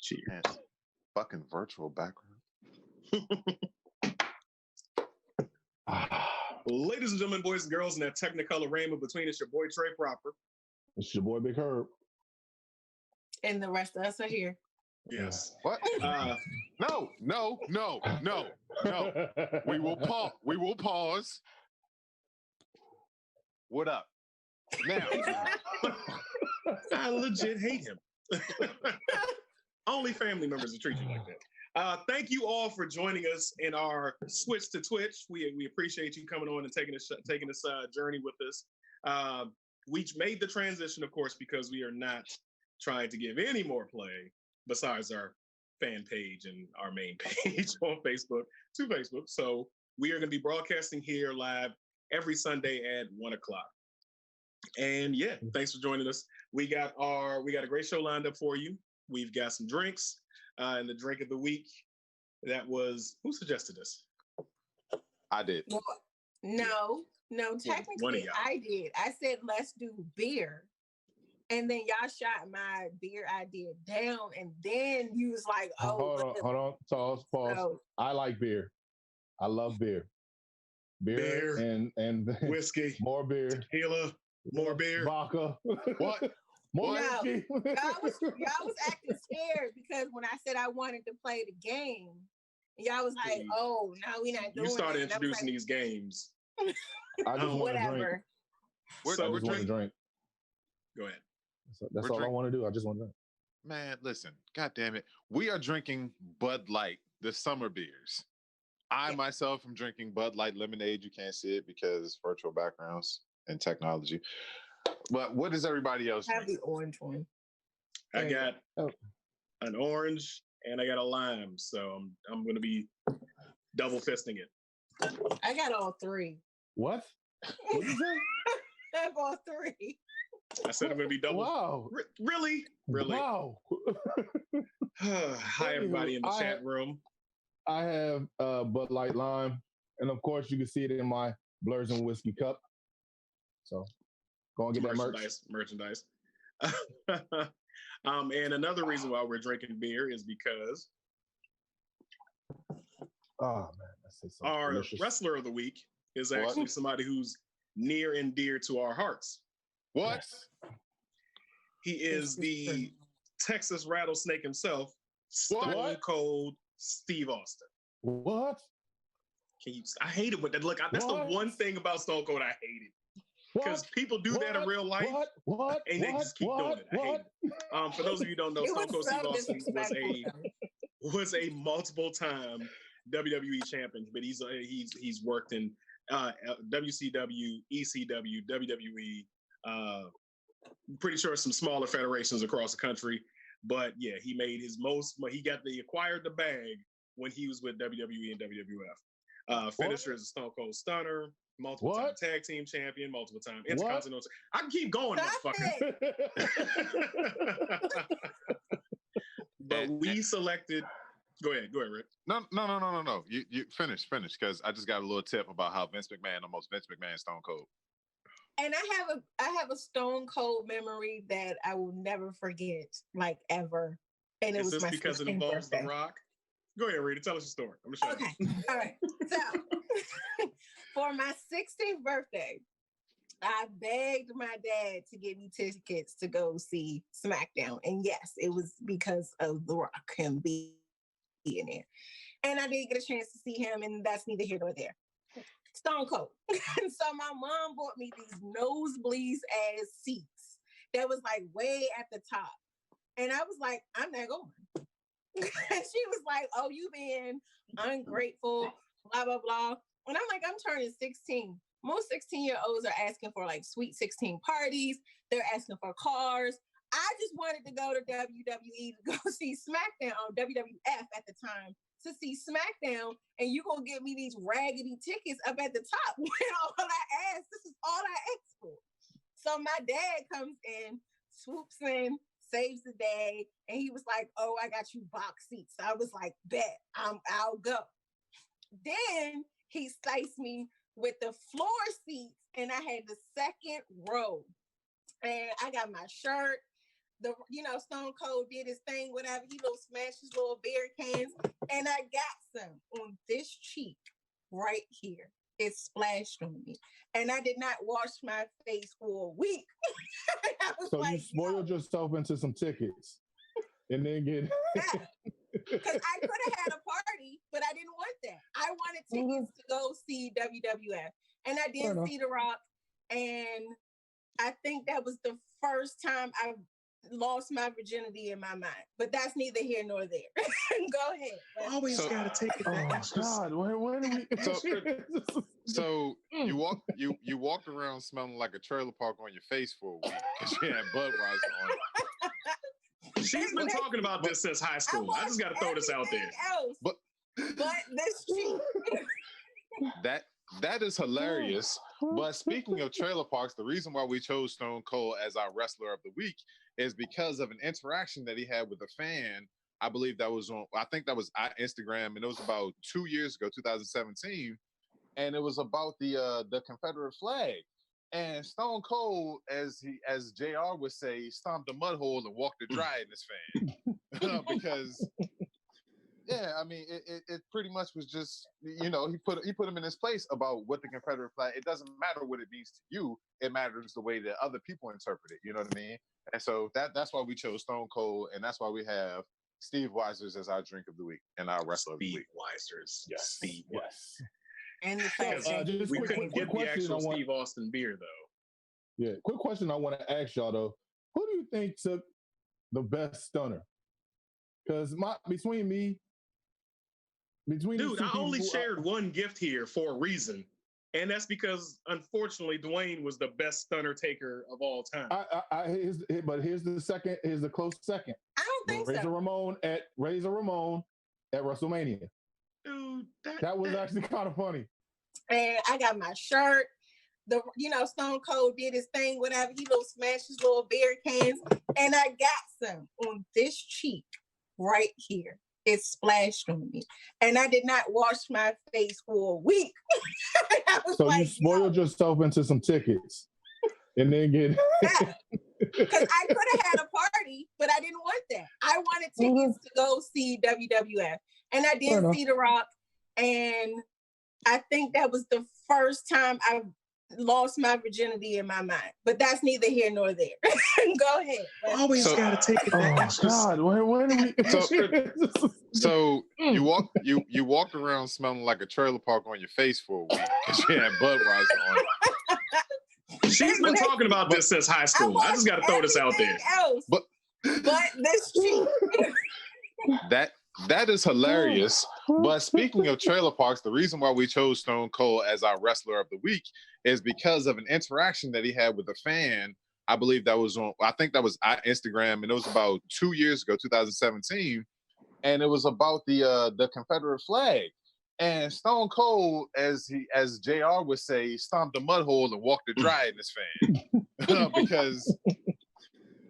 Cheers. Man, fucking virtual background. Ladies and gentlemen, boys and girls, in that technicolor rainbow between us, your boy Trey Proper. It's your boy Big Herb. And the rest of us are here. Yes. What? No. We will pause. What up? Now. I legit hate him. Only family members will treat you like that. Thank you all for joining us in our switch to Twitch. We appreciate you coming on and taking this journey with us. We made the transition, of course, because we are not trying to give any more play besides our fan page and our main page on Facebook to Facebook. So we are going to be broadcasting here live every Sunday at 1:00. And yeah, thanks for joining us. We got a great show lined up for you. We've got some drinks. And the drink of the week, who suggested this? I did. No, technically I did. I said, let's do beer. And then y'all shot my beer idea down. And then you was like, oh. Hold on. Pause. Oh. I like beer. I love beer. Beer. And whiskey. More beer. Tequila. More beer. Vodka. What? More whiskey. Y'all was acting scared because when I said I wanted to play the game, y'all was like, oh, no, we're not doing it. You started introducing these games. I just want to drink. I just want to drink. Go ahead. That's all I want to do. I just want to drink. Man, listen, God damn it. We are drinking Bud Light, the summer beers. I myself am drinking Bud Light lemonade. You can't see it because virtual backgrounds and technology. But what is everybody else I have the orange one. I got an orange and I got a lime. So I'm going to be double fisting it. I got all three. What? What did you say? I have all three. I said I'm going to be double. Wow. Really? Wow. Hi, everybody in the chat room. I have Bud Light Lime. And of course, you can see it in my Blurs and Whiskey cup. So go and get that merchandise. And another reason why we're drinking beer is because our delicious. wrestler of the week is actually somebody who's near and dear to our hearts. What? He is the Texas Rattlesnake himself, Stone Cold Steve Austin. What? I hate it with that. Look, that's the one thing about Stone Cold I hated. Because people do that in real life, and they just keep doing it. I hate it. For those of you who don't know, Stone Cold Steve Austin was a multiple-time WWE champion, but he's worked in WCW, ECW, WWE. Pretty sure some smaller federations across the country, but yeah, he acquired the bag when he was with WWE and WWF. Finisher is a Stone Cold Stunner. Multiple-time tag team champion, multiple-time intercontinental. I can keep going, motherfucker. But we selected. Go ahead, Rick. No. You finish, because I just got a little tip about how Vince McMahon, almost Vince McMahon, Stone Cold. And I have a Stone Cold memory that I will never forget, like ever. And it was my because it involves birthday. The Rock. Go ahead, Rita. Tell us your story. I'm gonna shut up. All right. So. For my 16th birthday, I begged my dad to get me tickets to go see SmackDown. And yes, it was because of The Rock, him being there. And I did get a chance to see him, and that's neither here nor there. Stone Cold. And so my mom bought me these nosebleeds ass seats that was like way at the top. And I was like, I'm not going. And she was like, oh, you being ungrateful, blah, blah, blah. And I'm like, I'm turning 16. Most 16-year-olds are asking for like sweet 16 parties. They're asking for cars. I just wanted to go to WWE to go see SmackDown, WWF at the time, to see SmackDown. And you going to give me these raggedy tickets up at the top when all I asked. This is all I asked for. So my dad comes in, swoops in, saves the day. And he was like, oh, I got you box seats. So I was like, bet, I'll go. Then he sliced me with the floor seats, and I had the second row. And I got my shirt, Stone Cold did his thing, whatever. He little smashed his little beer cans, and I got some on this cheek right here. It splashed on me, and I did not wash my face for a week. So you spoiled yourself into some tickets, and then get. Because I could have had a party, but I didn't want that. I wanted tickets to go see WWF, and I did see The Rock, and I think that was the first time I lost my virginity in my mind. But that's neither here nor there. Go ahead. Always gotta take it back. Oh God, when are we? So you walked around smelling like a trailer park on your face for a week because you had Budweiser on. She's been talking about this since high school. I just got to throw this out there. But this cheek. That is hilarious. But speaking of trailer parks, the reason why we chose Stone Cold as our wrestler of the week is because of an interaction that he had with a fan. I believe that was on, I think that was on Instagram, and it was about 2 years ago, 2017. And it was about the Confederate flag. And Stone Cold, as JR would say, stomped a mud hole and walked it dry in his fan. Because yeah, I mean, it pretty much was just, he put him in his place about what the Confederate flag. It doesn't matter what it means to you. It matters the way that other people interpret it. You know what I mean? And so that's why we chose Stone Cold, and that's why we have Steve Weisers as our drink of the week and our wrestler of the week. Weisers. Yes. Steve. Yes. And the fact we couldn't get the actual Steve Austin beer, though. Yeah. Quick question I want to ask y'all, though. Who do you think took the best stunner? Because between Dude, I only shared one gift here for a reason. And that's because, unfortunately, Dwayne was the best stunner taker of all time. But here's the close second. I don't think Razor Ramon at WrestleMania. Dude, that was actually kind of funny. And I got my shirt. Stone Cold did his thing, whatever. He little smashed his little beer cans, and I got some on this cheek right here. It splashed on me, and I did not wash my face for a week. So you spoiled yourself into some tickets, and then get. Because I could have had a party, but I didn't want that. I wanted tickets to go see WWF, and I did see The Rock, and I think that was the first time I lost my virginity in my mind. But that's neither here nor there. Go ahead. Always gotta take it back. Oh God, when are we? So you walked around smelling like a trailer park on your face for a week because you had Budweiser on. She's been talking about this since high school. I just got to throw this out there. But this cheek. That is hilarious. But speaking of trailer parks, the reason why we chose Stone Cold as our wrestler of the week is because of an interaction that he had with a fan. I believe that was on, I think that was on Instagram, and it was about 2 years ago, 2017. And it was about the Confederate flag. And Stone Cold, as JR would say, stomped a mud hole and walked it dry in his fan. Because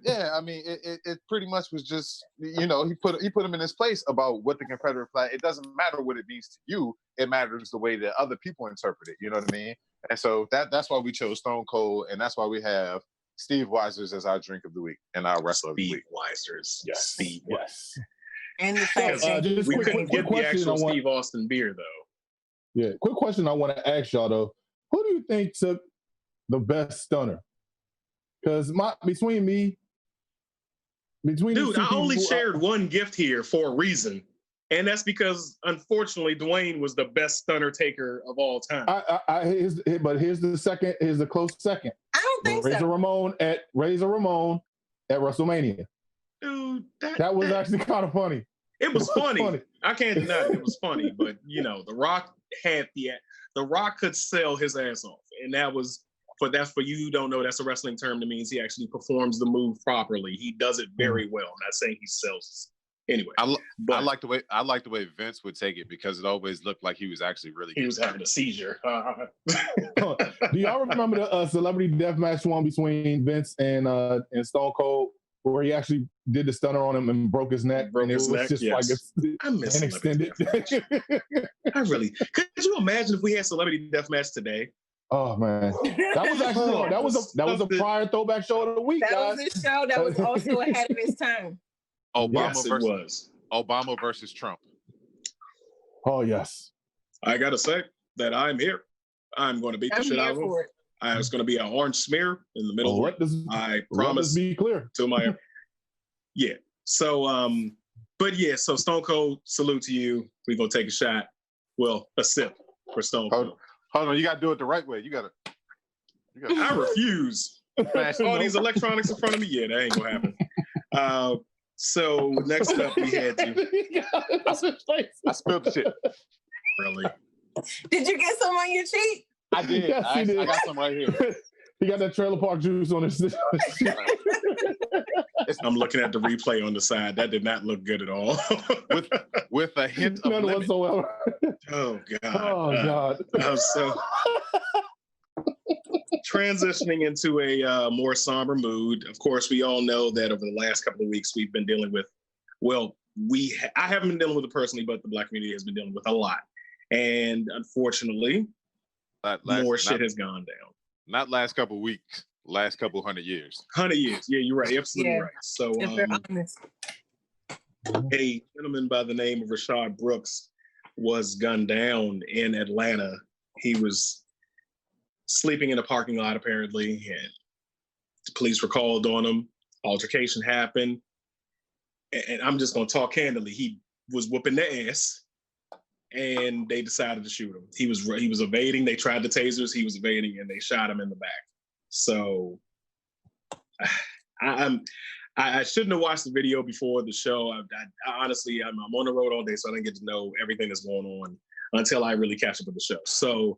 yeah, I mean, it pretty much was just, he put him in his place about what the Confederate flag. It doesn't matter what it means to you. It matters the way that other people interpret it. You know what I mean? And so that's why we chose Stone Cold, and that's why we have Steve Weisers as our drink of the week and our wrestler of the week. Weisers. Yes. Steve. Yes. And the fact we couldn't get the actual Steve Austin beer, though. Yeah. Quick question I want to ask y'all, though. Who do you think took the best stunner? Because between Dude, I only shared one gift here for a reason. And that's because, unfortunately, Dwayne was the best stunner taker of all time. But here's the close second. I don't think Razor Ramon at WrestleMania. Dude, that was actually kind of funny. It was funny. I can't deny it was funny. But, The Rock The Rock could sell his ass off. And that's for you who don't know, that's a wrestling term that means he actually performs the move properly. He does it very well. I'm not saying he sells. Anyway, I like the way Vince would take it because it always looked like he was actually really. He was having a seizure. Do y'all remember the celebrity death match one between Vince and Stone Cold, where he actually did the stunner on him and broke his neck? Broke his neck. Just like I miss an extended. I really. Could you imagine if we had celebrity death match today? Oh man, that was actually that was a prior throwback show of the week. That was a show that was also ahead of its time. Obama versus Trump. Oh yes. I gotta say that I'm here. I'm going to beat the shit out of him. It's going to be an orange smear in the middle. I promise. Be clear to my. Yeah. So but yeah. So Stone Cold, salute to you. We're gonna take a shot. Well, a sip for Stone Cold. Hold on, you gotta do it the right way. You gotta. I refuse. All these electronics in front of me. Yeah, that ain't gonna happen. So next up we had you. I spilled the shit. Really? Did you get some on your cheek? I did. Yes, I got some right here. He got that trailer park juice on his. I'm looking at the replay on the side. That did not look good at all. with a hint of none lemon. whatsoever. Oh God. Oh God. So transitioning into a more somber mood. Of course, we all know that over the last couple of weeks we've been dealing with. Well, I haven't been dealing with it personally, but the Black community has been dealing with a lot, and unfortunately, more shit has gone down. Not last couple of weeks, last couple 100 years. 100 years. Yeah, you're right. Absolutely right. So, a gentleman by the name of Rayshard Brooks was gunned down in Atlanta. He was sleeping in a parking lot, apparently, and the police were called on him. Altercation happened. And I'm just going to talk candidly. He was whooping their ass, and they decided to shoot him. He was evading. They tried the tasers. He was evading, and they shot him in the back. So I shouldn't have watched the video before the show. I honestly, I'm on the road all day, so I didn't get to know everything that's going on until I really catch up with the show. So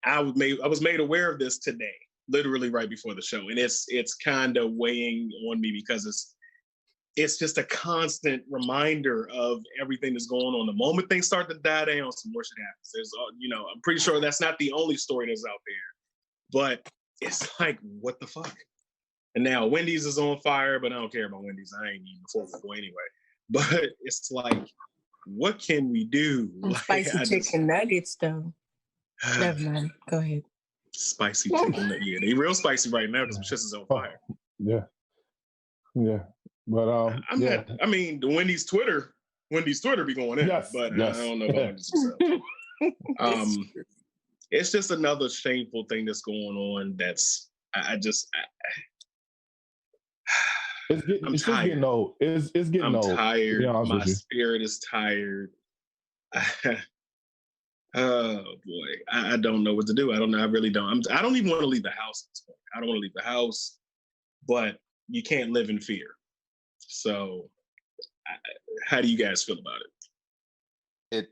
I was made aware of this today, literally right before the show, and it's kind of weighing on me because it's just a constant reminder of everything that's going on. The moment things start to die down, some more shit happens. There's, I'm pretty sure that's not the only story that's out there, but it's like, what the fuck? And now Wendy's is on fire, but I don't care about Wendy's. I ain't eating before anyway. But it's like, what can we do? Spicy chicken nuggets, though. Never mind. Go ahead. Spicy chicken nuggets. Yeah, they real spicy right now because shit is on fire. Yeah. But not. I mean, the Wendy's Twitter be going in. Yes, but yes. I don't know about Wendy's. It's just another shameful thing that's going on. That's it's just getting old. It's getting old. I'm tired. My spirit is tired. Oh boy, I don't know what to do. I don't know. I really don't. I don't even want to leave the house at this point. I don't want to leave the house, but you can't live in fear. So, how do you guys feel about it?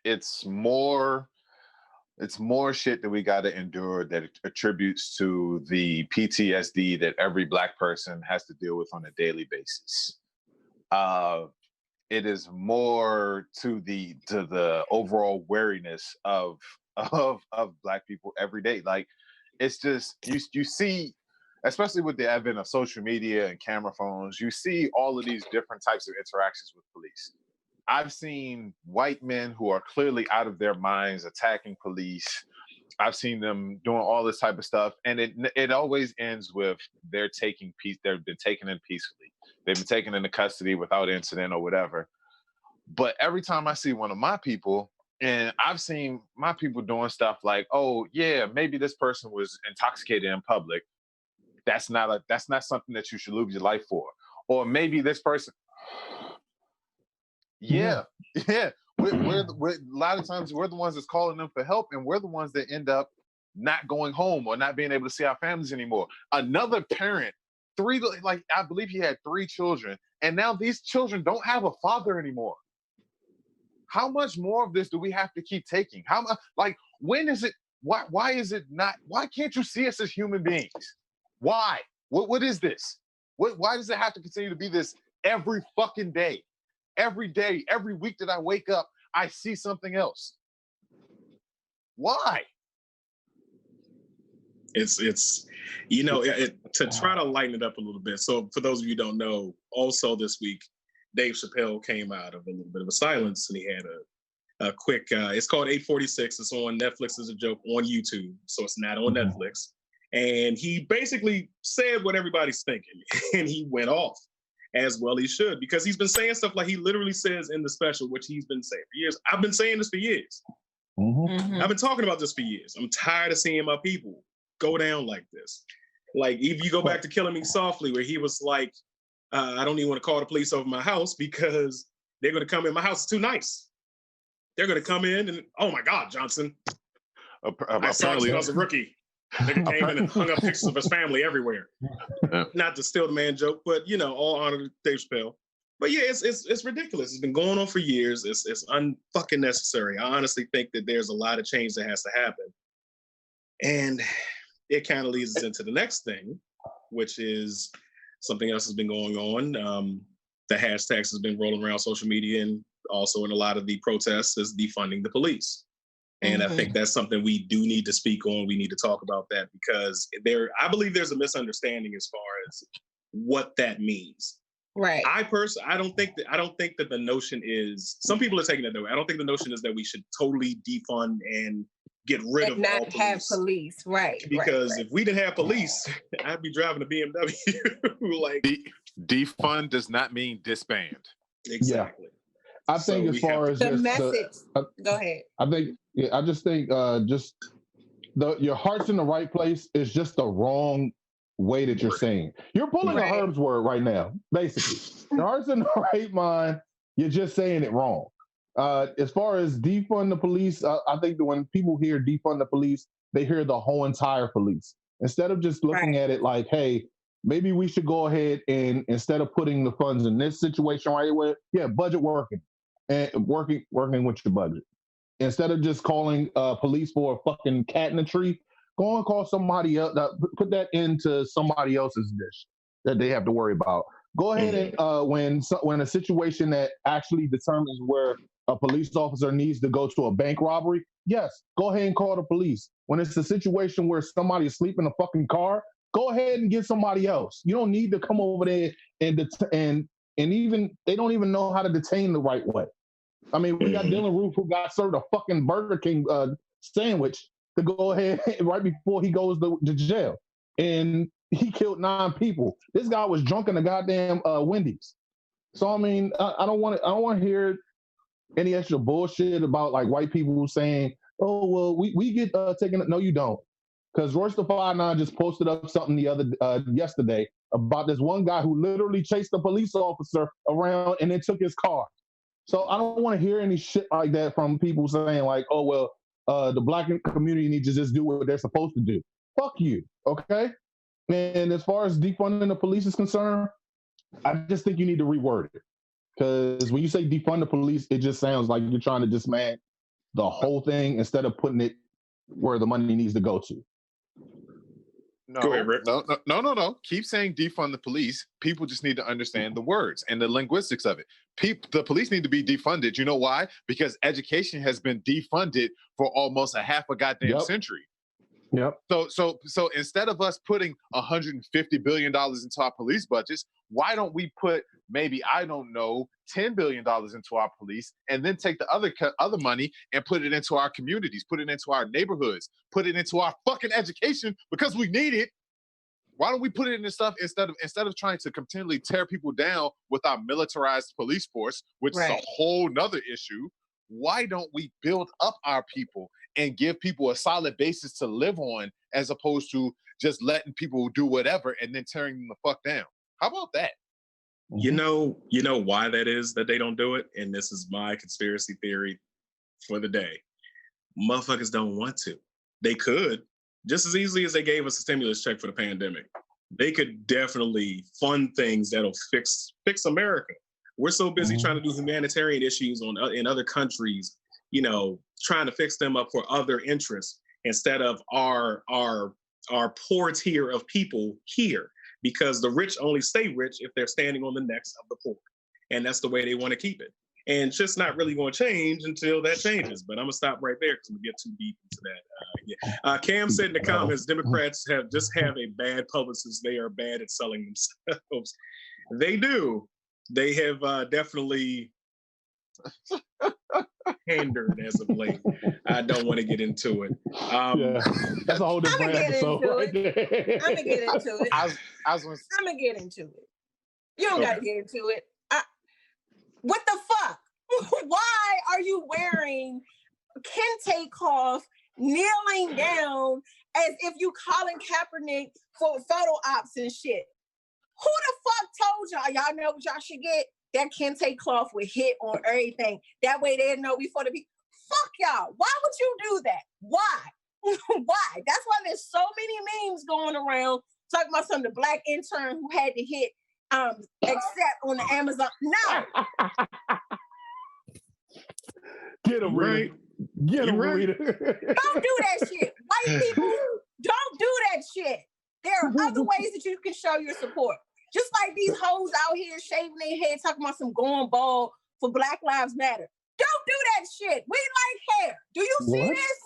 It's more shit that we got to endure that attributes to the PTSD that every Black person has to deal with on a daily basis. It is more to the overall wariness of Black people every day. Like, it's just you see, especially with the advent of social media and camera phones, you see all of these different types of interactions with police. I've seen white men who are clearly out of their minds attacking police. I've seen them doing all this type of stuff, and it always ends with they've been taken in peacefully. They've been taken into custody without incident or whatever. But every time I see one of my people, and I've seen my people doing stuff like, oh yeah, maybe this person was intoxicated in public. That's not something that you should lose your life for. Or maybe this person, yeah. We're a lot of times we're the ones that's calling them for help, and we're the ones that end up not going home or not being able to see our families anymore. Another parent, I believe he had 3 children, and now these children don't have a father anymore. How much more of this do we have to keep taking? How much? Like, when is it? Why is it not? Why can't you see us as human beings? Why? What is this? Why does it have to continue to be this every fucking day? Every day, every week that I wake up, I see something else. Why? It's to try to lighten it up a little bit. So for those of you who don't know, also this week, Dave Chappelle came out of a little bit of a silence, and he had a quick. It's called 846. It's on Netflix as a joke on YouTube, so it's not on Netflix. And he basically said what everybody's thinking, and he went off, as well he should, because he's been saying stuff like he literally says in the special, which he's been saying for years. I've been saying this for years. I've been talking about this for years. I'm tired of seeing my people go down like this. Like, if you go back to Killing Me Softly, where he was like, I don't even want to call the police over my house because they're going to come in. My house is too nice. They're going to come in and, oh my God, Johnson. I saw it when I was a rookie. They came in and hung up pictures of his family everywhere. Not to steal the man joke, but, you know, all honor to Dave Chappelle. But yeah, it's ridiculous. It's been going on for years. It's unfucking necessary. I honestly think that there's a lot of change that has to happen. And it kind of leads us into the next thing, which is something else has been going on. The hashtags has been rolling around social media, and also in a lot of the protests is defunding the police. And I think that's something we do need to speak on. We need to talk about that because I believe there's a misunderstanding as far as what that means. Right. I don't think that the notion is, some people are taking it that way. I don't think the notion is that we should totally defund and get rid of all police. Not have police, right? Because if we didn't have police, I'd be driving a BMW. Like, defund does not mean disband. Exactly. Yeah. I think as far as the message. Go ahead. I just think your heart's in the right place is just the wrong way that you're saying. You're pulling a Herb's word right now, basically. Your heart's in the right mind. You're just saying it wrong. As far as defund the police, I think that when people hear defund the police, they hear the whole entire police. Instead of just looking at it like, hey, maybe we should go ahead and instead of putting the funds in this situation right away, budget working and working with your budget. Instead of just calling police for a fucking cat in a tree, go and call somebody else. Put that into somebody else's dish that they have to worry about. Go ahead and when a situation that actually determines where a police officer needs to go to a bank robbery, yes, go ahead and call the police. When it's a situation where somebody is sleeping in a fucking car, go ahead and get somebody else. You don't need to come over there and even they don't even know how to detain the right way. I mean, we got Dylan Roof who got served a fucking Burger King sandwich to go ahead right before he goes to jail. And he killed 9 people. This guy was drunk in the goddamn Wendy's. So, I mean, I don't want to hear any extra bullshit about like white people saying, oh, well, we get taken. No, you don't. Because Royce the 5'9" just posted up something yesterday about this one guy who literally chased a police officer around and then took his car. So I don't want to hear any shit like that from people saying like, oh, well, the black community needs to just do what they're supposed to do. Fuck you, okay? And as far as defunding the police is concerned, I just think you need to reword it. Because when you say defund the police, it just sounds like you're trying to dismantle the whole thing instead of putting it where the money needs to go to. No, go ahead, Rick. No. Keep saying defund the police. People just need to understand the words and the linguistics of it. The police need to be defunded. You know why? Because education has been defunded for almost a half a goddamn century. Yep. So instead of us putting $150 billion into our police budgets, why don't we put maybe, I don't know, $10 billion into our police and then take the other money and put it into our communities, put it into our neighborhoods, put it into our fucking education because we need it. Why don't we put it in stuff instead of trying to continually tear people down with our militarized police force, which is a whole nother issue? Why don't we build up our people and give people a solid basis to live on as opposed to just letting people do whatever and then tearing them the fuck down? How about that? You know why that is that they don't do it? And this is my conspiracy theory for the day. Motherfuckers don't want to. They could, just as easily as they gave us a stimulus check for the pandemic. They could definitely fund things that'll fix America. We're so busy trying to do humanitarian issues in other countries, trying to fix them up for other interests instead of our poor tier of people here. Because the rich only stay rich if they're standing on the necks of the poor. And that's the way they want to keep it. And it's just not really going to change until that changes. But I'm going to stop right there because we get too deep into that. Cam said in the comments, Democrats have a bad publicist. They are bad at selling themselves. They do. They have definitely Pandered as of late. I don't want to get into it. That's a whole different episode. Right there. I'm gonna get into it. I'm gonna get into it. You don't gotta get into it. What the fuck? Why are you wearing kente cloth, kneeling down as if you calling Kaepernick for photo ops and shit? Who the fuck told y'all? Y'all know what y'all should get? That kente cloth with hit on everything. That way they know before the people. Fuck y'all. Why would you do that? Why? Why? That's why there's so many memes going around talking about some of the black intern who had to hit except on the Amazon. No. Get him, right. Get him, Rita. Don't do that shit. White people, don't do that shit. There are other ways that you can show your support. Just like these hoes out here shaving their head, talking about some going bald for Black Lives Matter. Don't do that shit. We like hair. Do you see this?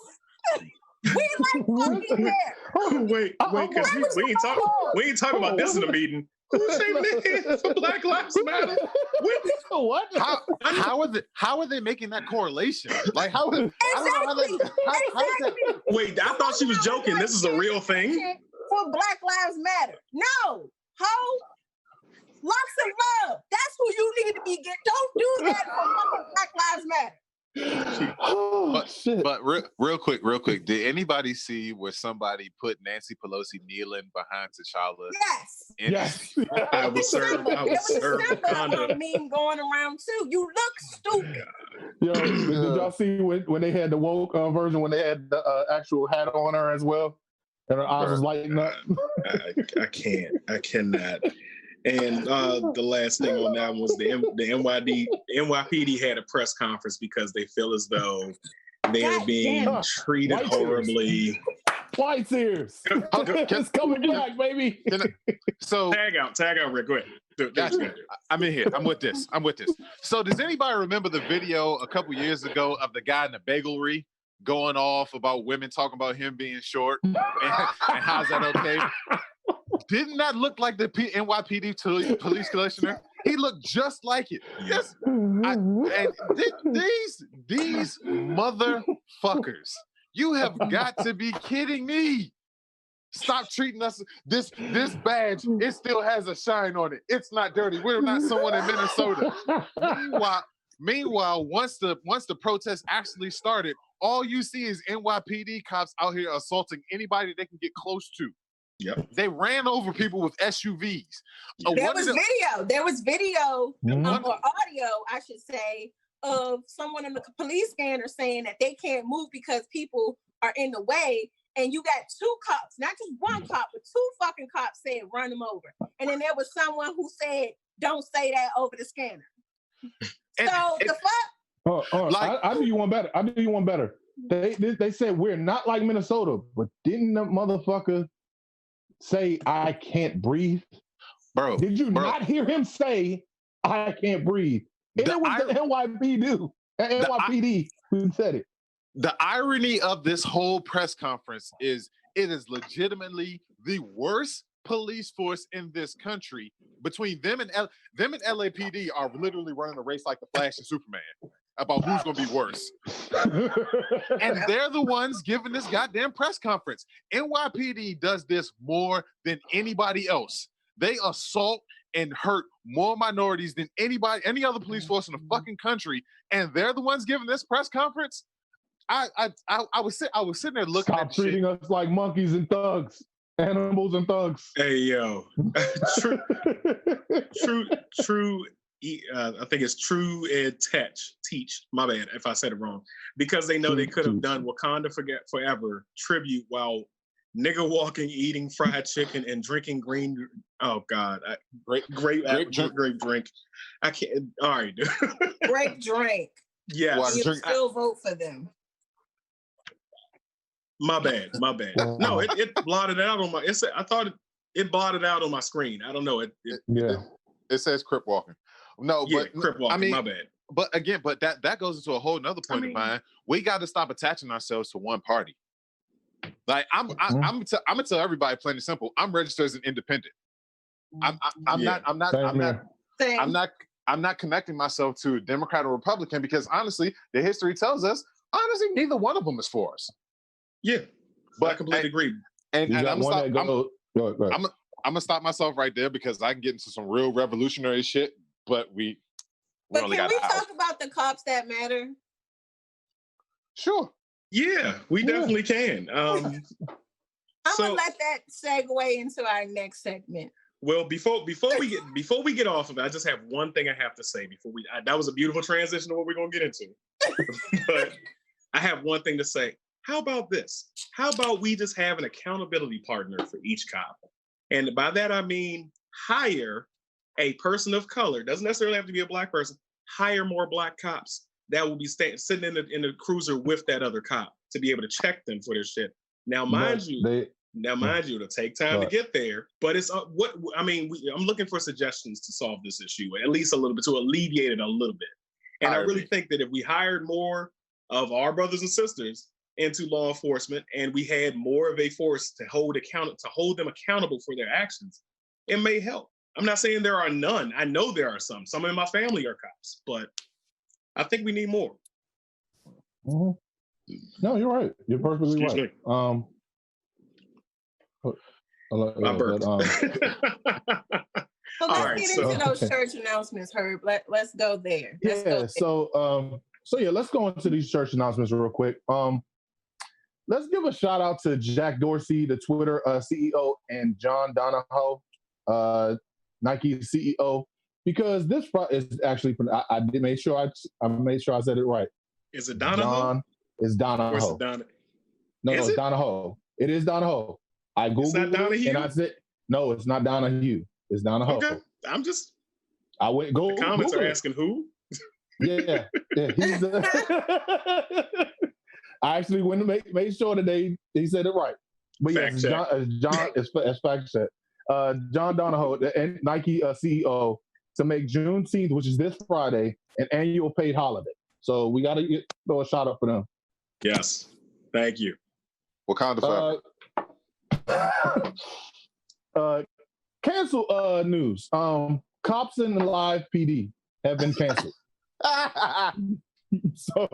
We like fucking hair. Wait, because we ain't talking about this in the meeting. Who's shaving their head for Black Lives Matter? What? How are they making that correlation? Like how? Exactly. Wait, I thought she was joking. This is a real thing. For Black Lives Matter. No, ho. Locks of love. That's who you need to be getting. Don't do that for fucking Black Lives Matter. Shit. But real quick, did anybody see where somebody put Nancy Pelosi kneeling behind T'Challa? Yes. I was served. There was a meme going around too. You look stupid. Yo, did y'all see when they had the woke version, when they had the actual hat on her as well? And her eyes was lighting up. I cannot. And the last thing on that was the NYPD had a press conference because they feel as though they are being treated horribly. White tears. It's coming back, baby. So tag out, Rick. Go ahead. I'm in here. I'm with this. So does anybody remember the video a couple years ago of the guy in the bagelry going off about women talking about him being short and how's that okay? Didn't that look like the NYPD police commissioner? He looked just like it. Yes. These motherfuckers, you have got to be kidding me. Stop treating us. This badge, it still has a shine on it. It's not dirty. We're not someone in Minnesota. Meanwhile, once the protest actually started, all you see is NYPD cops out here assaulting anybody they can get close to. Yep. They ran over people with SUVs. There was video or audio, I should say, of someone in the police scanner saying that they can't move because people are in the way. And you got two cops, not just one cop, but two fucking cops said run them over. And then there was someone who said, don't say that over the scanner. The fuck? I do you one better. They said we're not like Minnesota, but didn't the motherfucker say I can't breathe? Bro. Did you not hear him say I can't breathe? And it was the NYPD who said it. The irony of this whole press conference is it is legitimately the worst police force in this country. Between them and LAPD are literally running a race like the Flash and Superman about who's going to be worse. And they're the ones giving this goddamn press conference. NYPD does this more than anybody else. They assault and hurt more minorities than any other police force in the fucking country, and they're the ones giving this press conference. I was sitting there looking at treating us like monkeys and thugs, animals and thugs. Hey yo, true. I think it's True Ed Teach. My bad if I said it wrong. Because they know they could have done Wakanda Forever tribute while nigga walking, eating fried chicken, and drinking green. Oh God, grape drink. I can't. All right, dude. Grape drink. Yeah, you still vote for them. My bad. No, it blotted out on my. I thought it blotted out on my screen. I don't know. It says Crip walking. No, yeah, but Crip walking. I mean, my bad. But again, that goes into a whole nother point of mine. We got to stop attaching ourselves to one party. Like I'm gonna tell everybody plain and simple. I'm registered as an independent. I'm I'm not connecting myself to Democrat or Republican because honestly, the history tells us, honestly, neither one of them is for us. Yeah, but I completely agree. And I'm gonna stop myself right there because I can get into some real revolutionary shit, but we only got can we talk about the cops that matter? Sure. Yeah, we definitely can. I'm gonna let that segue into our next segment. Well, before we get off of it, I just have one thing I have to say before that was a beautiful transition to what we're gonna get into. But I have one thing to say. How about this? How about we just have an accountability partner for each cop? And by that I mean hire a person of color. Doesn't necessarily have to be a black person. Hire more black cops that will be sitting in the cruiser with that other cop to be able to check them for their shit. Now, mind you, it'll take time to get there. But it's I'm looking for suggestions to solve this issue, at least a little bit, to alleviate it a little bit. And I really think that if we hired more of our brothers and sisters into law enforcement and we had more of a force to hold them accountable for their actions, it may help. I'm not saying there are none. I know there are some. Some in my family are cops, but I think we need more. Mm-hmm. No, you're right. You're perfectly right. My birth. So let's get into those church announcements, Herb. Let's go there. Let's go into these church announcements real quick. Let's give a shout out to Jack Dorsey, the Twitter CEO, and John Donahoe, Nike CEO, because this is actually I made sure I said it right. Is it Donahoe? John is Donahoe. Or is it No, it's Donahoe. It is Donahoe. I googled it and I said no, it's not Donahue. It's Donahoe. Okay, I went go. The comments Google are asking who. Yeah. He's I actually went to make sure that they said it right. But yes, John is fact check. John Donahoe, the Nike CEO, to make Juneteenth, which is this Friday, an annual paid holiday. So we got to throw a shout out for them. Yes, thank you. Wakanda forever. Cancel news. Cops in the live PD have been canceled. So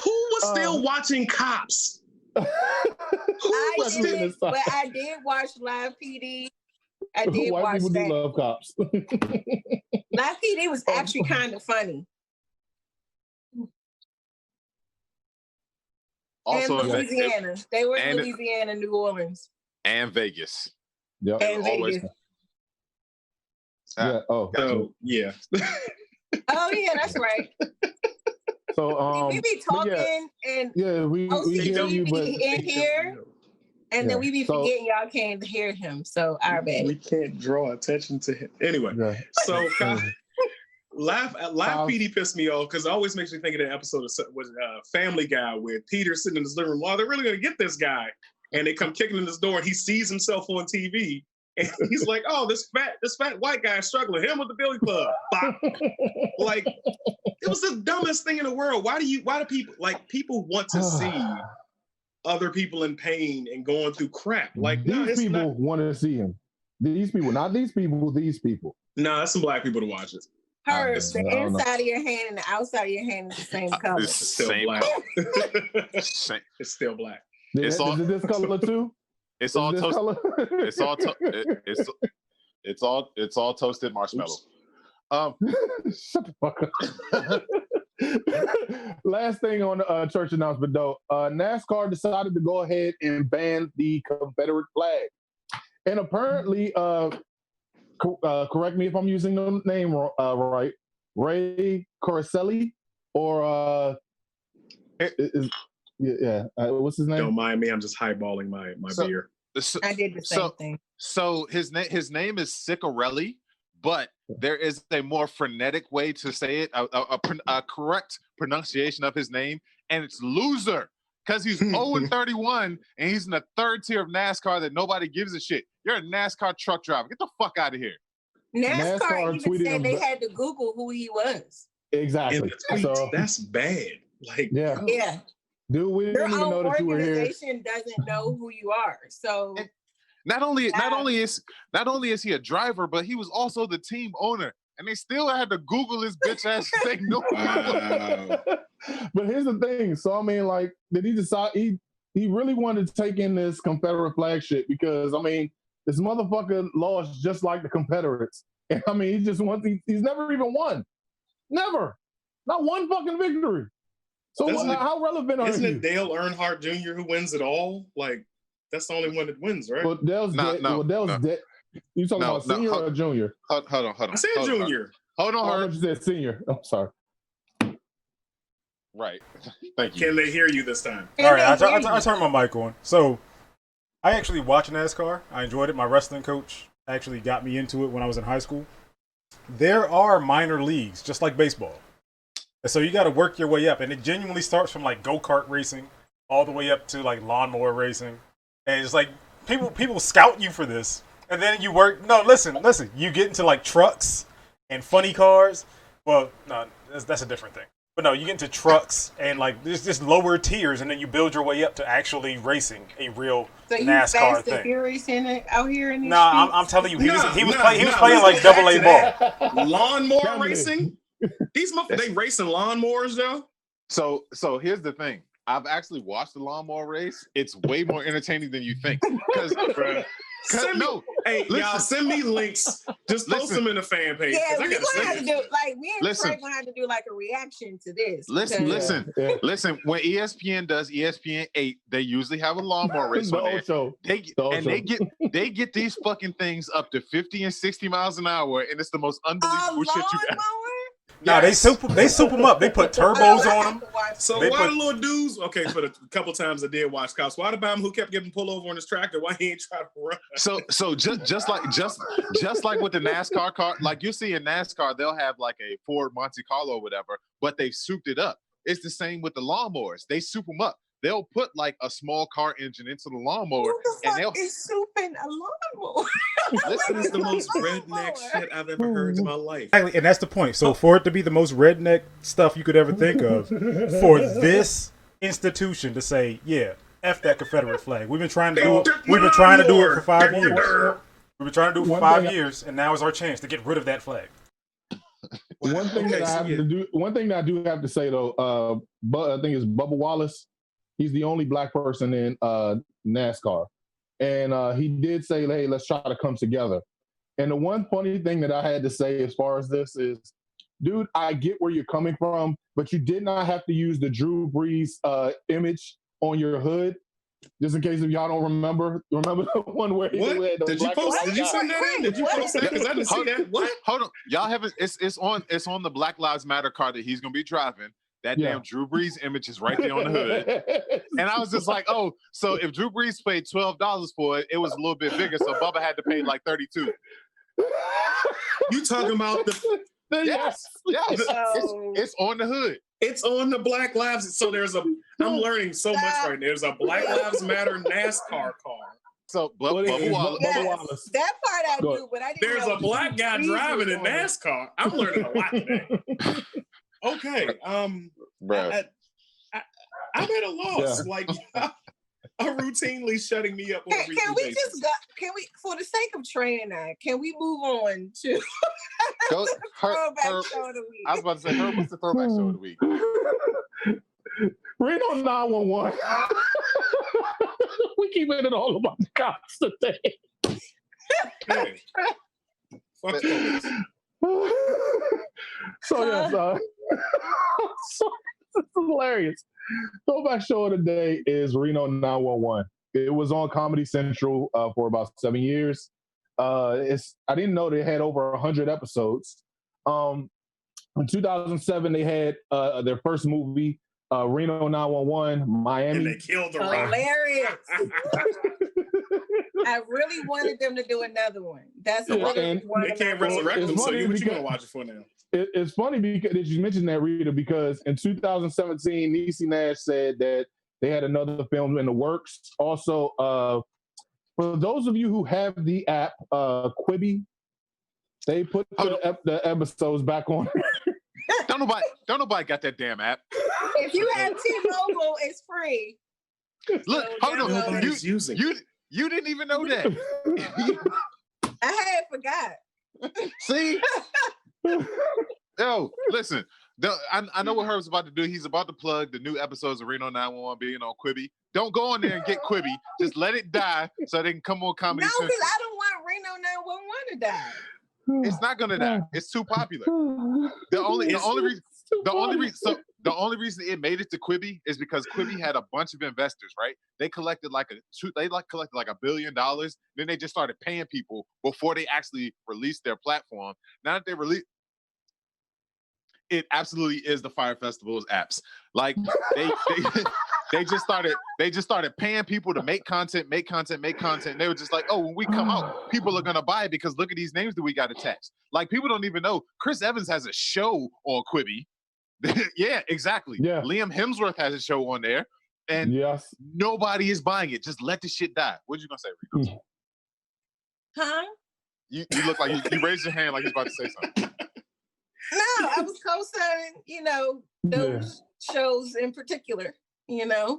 who was still watching Cops? I did watch Live PD. I did White watch people that. do love Cops. Live PD was actually kind of funny. Also in Louisiana. They were in Louisiana, New Orleans. And Vegas. Yep. And Vegas. Yeah. Oh, yeah. Oh, yeah, that's right. So we be talking and we hear you, but in here, and then we be forgetting y'all can't hear him. So our bad. We can't draw attention to him anyway. So Live PD pissed me off because it always makes me think of that episode of Family Guy where Peter's sitting in his living room. Oh, they're really gonna get this guy, and they come kicking in his door, and he sees himself on TV. And he's like, "Oh, this fat white guy is struggling. Him with the Billy Club." Like, it was the dumbest thing in the world. Why do people want to see other people in pain and going through crap? Like, these people want to see him. These people, not these people. These people. No, that's some black people to watch it. The inside of your hand and the outside of your hand is the same color. It's still black. It's still black. Is it this color too? It's all toasted. It's all toasted marshmallow. Shut the fuck up. Last thing on the church announcement, though, NASCAR decided to go ahead and ban the Confederate flag, and apparently, correct me if I'm using the name right, Ray Corselli or what's his name? Don't mind me. I'm just highballing my beer. I did the same thing. So his name is Ciccarelli, but there is a more frenetic way to say it, a correct pronunciation of his name, and it's Loser, because he's 0-31 and he's in the third tier of NASCAR that nobody gives a shit. You're a NASCAR truck driver. Get the fuck out of here. NASCAR even said they had to Google who he was. Exactly. So that's bad. Like, yeah. Dude, we didn't even know that you were here. Your organization doesn't know who you are. So not only is he a driver, but he was also the team owner. and they still had to Google his bitch ass to say no. But here's the thing. So I mean, like, did he decide he really wanted to take in this Confederate flag shit? Because I mean, this motherfucker lost just like the Confederates. And I mean, he's never even won. Never. Not one fucking victory. So how relevant are you? Isn't it Dale Earnhardt Jr. who wins it all? Like, that's the only one that wins, right? Well, Dale's dead. You talking about senior or junior? Hold on. I said junior. Hold on, I you said senior. I'm sorry. Right. Thank you. Can they hear you this time? All right, I turned my mic on. So, I actually watch NASCAR. I enjoyed it. My wrestling coach actually got me into it when I was in high school. There are minor leagues, just like baseball. And so you got to work your way up. And it genuinely starts from like go-kart racing all the way up to like lawnmower racing. And it's like people scout you for this. And then you work. No, listen. You get into like trucks and funny cars. Well, no, that's a different thing. But no, you get into trucks and like there's just lower tiers, and then you build your way up to actually racing a real NASCAR thing. Furious out here in these I'm telling you, he was playing like AA ball. Lawnmower racing. These they racing lawnmowers though. So here's the thing. I've actually watched the lawnmower race. It's way more entertaining than you think. Because y'all send me links. Just post them in the fan page. Yeah, we're gonna have to do like me and Frank gonna have to do like a reaction to this. Listen. When ESPN does ESPN 8, they usually have a lawnmower race on there. They get these fucking things up to 50 and 60 miles an hour, and it's the most unbelievable shit you ever. No, they soup them up. They put turbos on them. So why the little dudes? Okay, for the couple times I did watch cops, why the bomb who kept getting pulled over on his tractor? Why he ain't trying to run? So just like with the NASCAR car, like you see in NASCAR, they'll have like a Ford Monte Carlo or whatever, but they've souped it up. It's the same with the lawnmowers. They soup them up. They'll put like a small car engine into the lawnmower, and they'll souping a lawnmower. This is the most redneck shit I've ever heard in my life. Exactly, and that's the point. So for it to be the most redneck stuff you could ever think of, for this institution to say, yeah, F that Confederate flag. We've been trying to do it. We've been trying to do it for 5 years. We've been trying to do it for 5 years, and now is our chance to get rid of that flag. One thing that I do have to say though, I think it's Bubba Wallace. He's the only black person in NASCAR. And he did say, hey, let's try to come together. And the one funny thing that I had to say as far as this is, dude, I get where you're coming from, but you did not have to use the Drew Brees image on your hood. Just in case if y'all don't remember the one where he had Did you post? Did you send that in? Did you post that? Because I didn't see that. What? Hold on, y'all haven't. It's on the Black Lives Matter car that he's gonna be driving. That damn Drew Brees image is right there on the hood. And I was just like, oh, so if Drew Brees paid $12 for it, it was a little bit bigger, so Bubba had to pay like $32. You talking about the yes. It's on the hood. It's on the Black Lives. So I'm learning so much right now. There's a Black Lives Matter NASCAR car. So Bubba Wallace. That part I do, but I didn't There's know a black guy driving in NASCAR. I'm learning a lot today. Okay. I'm at a loss. Yeah. Like y'all are routinely shutting me up. Can we for the sake of training can we move on to throwback show of the week? I was about to say, what's the throwback show of the week? Reno 911. We keep it all about the cops today. Hey. Fuck this. So yes, so this is hilarious. Throwback show of the day is Reno 911. It was on Comedy Central for about 7 years. I didn't know they had over 100 episodes. In 2007, they had their first movie, Reno 911, Miami. And they killed the Rock. Hilarious. I really wanted them to do another one. That's they can't resurrect them. So what you gonna watch it for now? It's funny because you mentioned that, Rita, because in 2017, Niecy Nash said that they had another film in the works. Also, for those of you who have the app Quibi, they put the episodes back on. Don't nobody got that damn app. If you have T-Mobile, it's free. Look, hold on. Nobody's using. You didn't even know that. I had forgot. See? Yo, listen. I know what Herb's about to do. He's about to plug the new episodes of Reno 911 being on Quibi. Don't go on there and get Quibi. Just let it die so they can come on Comedy No, Central. because I don't want Reno 911 to die. It's not gonna die. It's too popular. The only reason it made it to Quibi is because Quibi had a bunch of investors, right? They collected collected like $1 billion. Then they just started paying people before they actually released their platform. Now that they release, it absolutely is the Fire Festival's apps. Like they just started paying people to make content. And they were just like, oh, when we come out, people are gonna buy it because look at these names that we got attached. Like people don't even know Chris Evans has a show on Quibi. Yeah, exactly. Yeah. Liam Hemsworth has a show on there, and nobody is buying it. Just let the shit die. What you gonna say, Rico? Huh? You look like you raised your hand like you're about to say something. No, I was co-signing, those shows in particular, Yeah.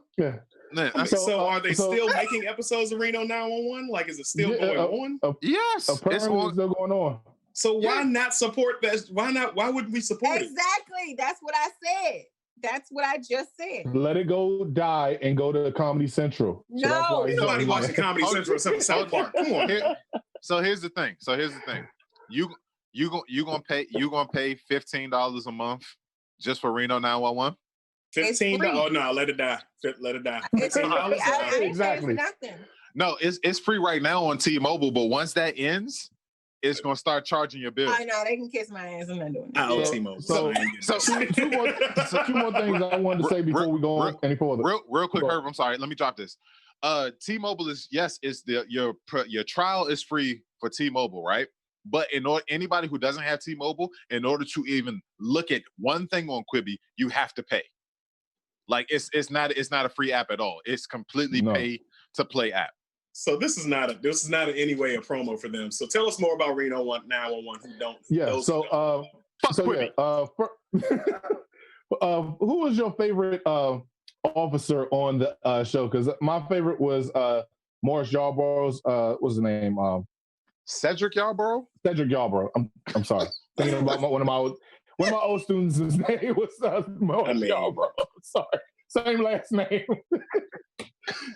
So are they still making episodes of Reno 911? Like, is it still going on? Yes. Apparently it's still going on. So why not support that? Why wouldn't we support it? Exactly. That's what I said. That's what I just said. Let it go die and go to Comedy Central. No. Nobody watching Comedy Central except South Park. Come on. So here's the thing. You gonna pay $15 a month just for Reno 911? $15? Oh no, let it die. Let it die. $15. Exactly. No, it's free right now on T-Mobile, but once that ends, it's gonna start charging your bill. I know they can kiss my ass. I'm not doing that. I owe T-Mobile. So two more things I wanted to say before we go on any further. Real quick, Herb. I'm sorry. Let me drop this. T-Mobile is your trial is free for T-Mobile, right? But anybody who doesn't have T-Mobile, in order to even look at one thing on Quibi, you have to pay. Like it's not a free app at all. It's completely pay to play app. So this is not in any way a promo for them. So tell us more about Reno 911 who don't. Who was your favorite officer on the show? Because my favorite was Morris Yarborough's what's his name? Cedric Yarborough? Cedric Yarborough. I'm sorry. Thinking about one of my old students' name was Morris Yarborough. Sorry. Same last name.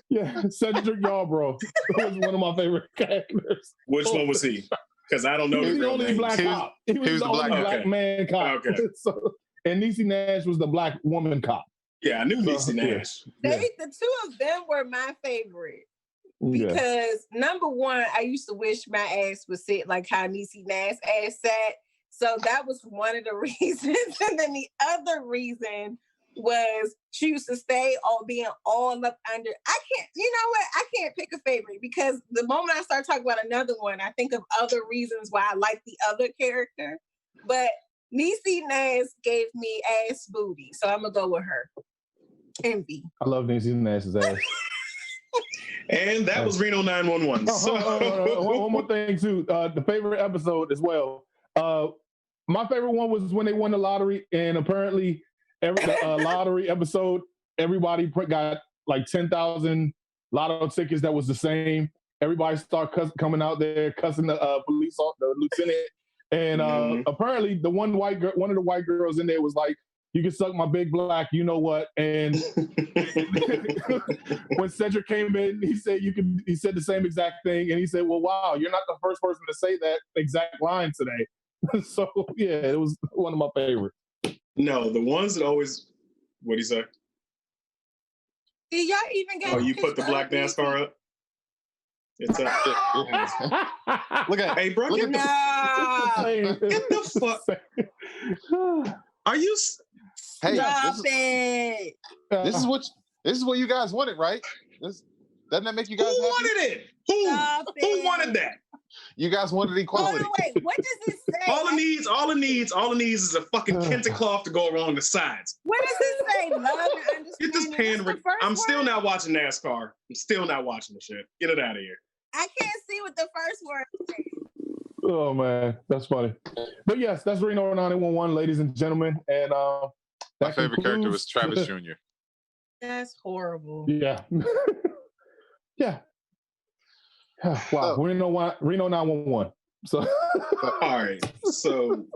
Yeah, Cedric Yarborough was one of my favorite characters. Which one was he? Because I don't know. He was the only black cop. He was the only black man cop. Okay. And Niecy Nash was the black woman cop. Yeah, I knew Niecy Nash. The two of them were my favorite. Because number one, I used to wish my ass would sit like how Niecy Nash ass sat. So that was one of the reasons. And then the other reason was she used to stay being all up under. I can't pick a favorite because the moment I start talking about another one, I think of other reasons why I like the other character. But Niecy Nash gave me ass booty. So I'm going to go with her. Envy. I love Niecy Nash's ass. And that was Reno 911. One more thing too. The favorite episode as well. My favorite one was when they won the lottery, and apparently every lottery episode, everybody got like 10,000 lotto tickets that was the same. Everybody started coming out there cussing the the lieutenant, and apparently one of the white girls in there was like, "You can suck my big black, you know what?" And when Cedric came in, he said he said the same exact thing, and he said, "Well, wow, you're not the first person to say that exact line today." So yeah, it was one of my favorites. No, the ones that always, what do you say? Did y'all even get? Oh, you put the black NASCAR up? It's up. Look at, hey, bro, get the fuck. Are you? Hey, it. This is what you guys wanted, right? Doesn't that make you guys happy? Who wanted it? Who wanted that? You guys wanted equality. Wait, what does it say? All it needs is a fucking kente cloth to go along the sides. What does it say? Love and understanding. Get this pandering. I'm still not watching NASCAR. I'm still not watching the shit. Get it out of here. I can't see what the first word is. Oh man, that's funny. But yes, that's Reno 911, ladies and gentlemen. And my favorite character was Travis Jr. That's horrible. Yeah. Yeah. Wow. Reno 911. So all right. So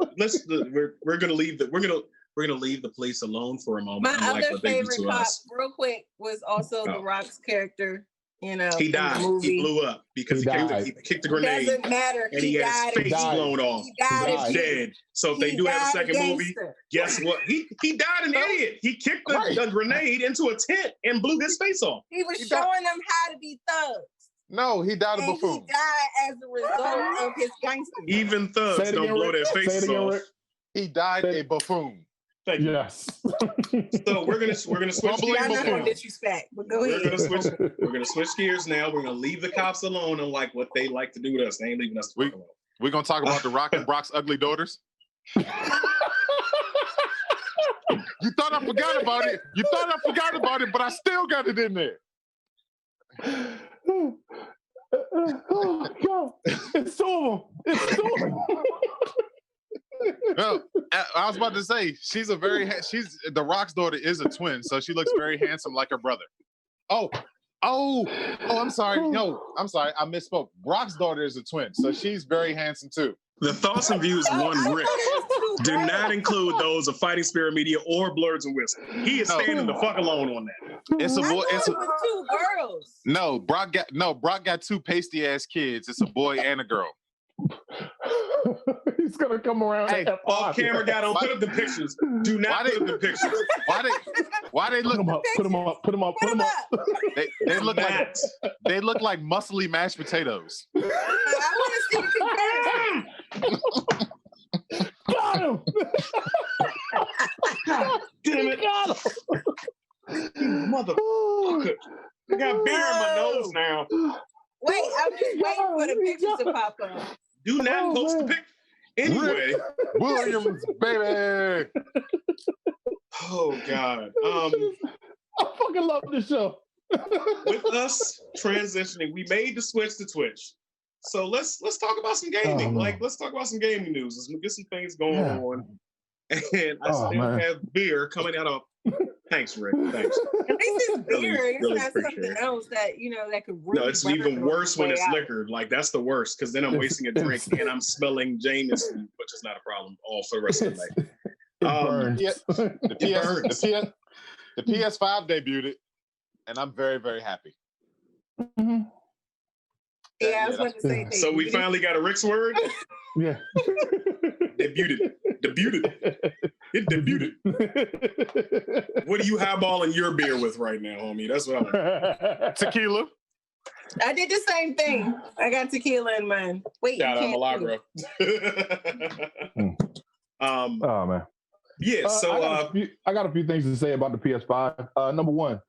we're gonna leave the police alone for a moment. My other favorite cop, real quick, was also The Rock's character. You know, he died. He blew up because he kicked the grenade. Doesn't matter. And he had his face blown off. He's dead. So if they do have a second movie, guess what? He died an idiot. He kicked the grenade into a tent and blew his face off. He was showing them how to be thugs. No, he died a buffoon. He died as a result of his gangster. Even thugs don't blow their faces off. He died a buffoon. Thank you. Yes. So we're gonna switch gears. I'm not gonna disrespect, but go ahead. We're gonna switch gears now. We're gonna leave the cops alone and like what they like to do with us. They ain't leaving us alone. We're gonna talk about The Rock and Brock's ugly daughters. You thought I forgot about it. But I still got it in there. Oh God! It's over. No, I was about to say she's The Rock's daughter is a twin, so she looks very handsome like her brother. Oh, I'm sorry. No, I'm sorry. I misspoke. Brock's daughter is a twin, so she's very handsome too. The Thoughts and Views one Rick do not include those of Fighting Spirit Media or Blurs and Whistles. He is standing the fuck alone on that. It's a boy. It's two girls. No, Brock got two pasty ass kids. It's a boy and a girl. He's gonna come around. Hey, off camera guy, don't put up the pictures. Do not put up the pictures. Why they look? Put them up. They look like muscly mashed potatoes. I want to see the comparison. Got him! Damn it! Got him! You motherfucker! I got beer in my nose now. Wait, I'm just waiting for the pictures to pop up. Do not post the picture. Anyway, Williams, baby. Oh God. I fucking love this show. With us transitioning, we made the switch to Twitch. So let's talk about some gaming. Let's talk about some gaming news. Let's get some things going on. And I still have beer coming out of. Thanks, Rick. Thanks. At least it's beer. It's not something else that that could really. No, it's even worse when it's liquor. Like that's the worst because then I'm wasting a drink and I'm smelling Jameson, which is not a problem all for the rest of the night. The PS5 debuted, and I'm very, very happy. Mm-hmm. Yeah, I was about to say. So we finally got a Rick's word. Yeah. Debuted. It debuted. What are you highballing your beer with right now, homie? That's what I'm. Tequila. I did the same thing. I got tequila in mine. Wait, shout out Milagro. Oh man. Yeah. So I got a few things to say about the PS5. Number one,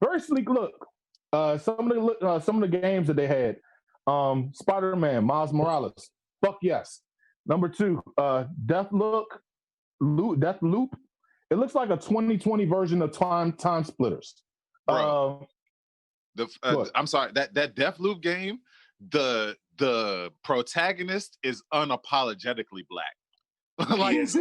very sleek look. Some of the games that they had. Spider-Man, Miles Morales. Fuck yes. Number two, Deathloop. It looks like a 2020 version of Time Splitters. Bro, I'm sorry, that Deathloop game, the protagonist is unapologetically black. Like, yes,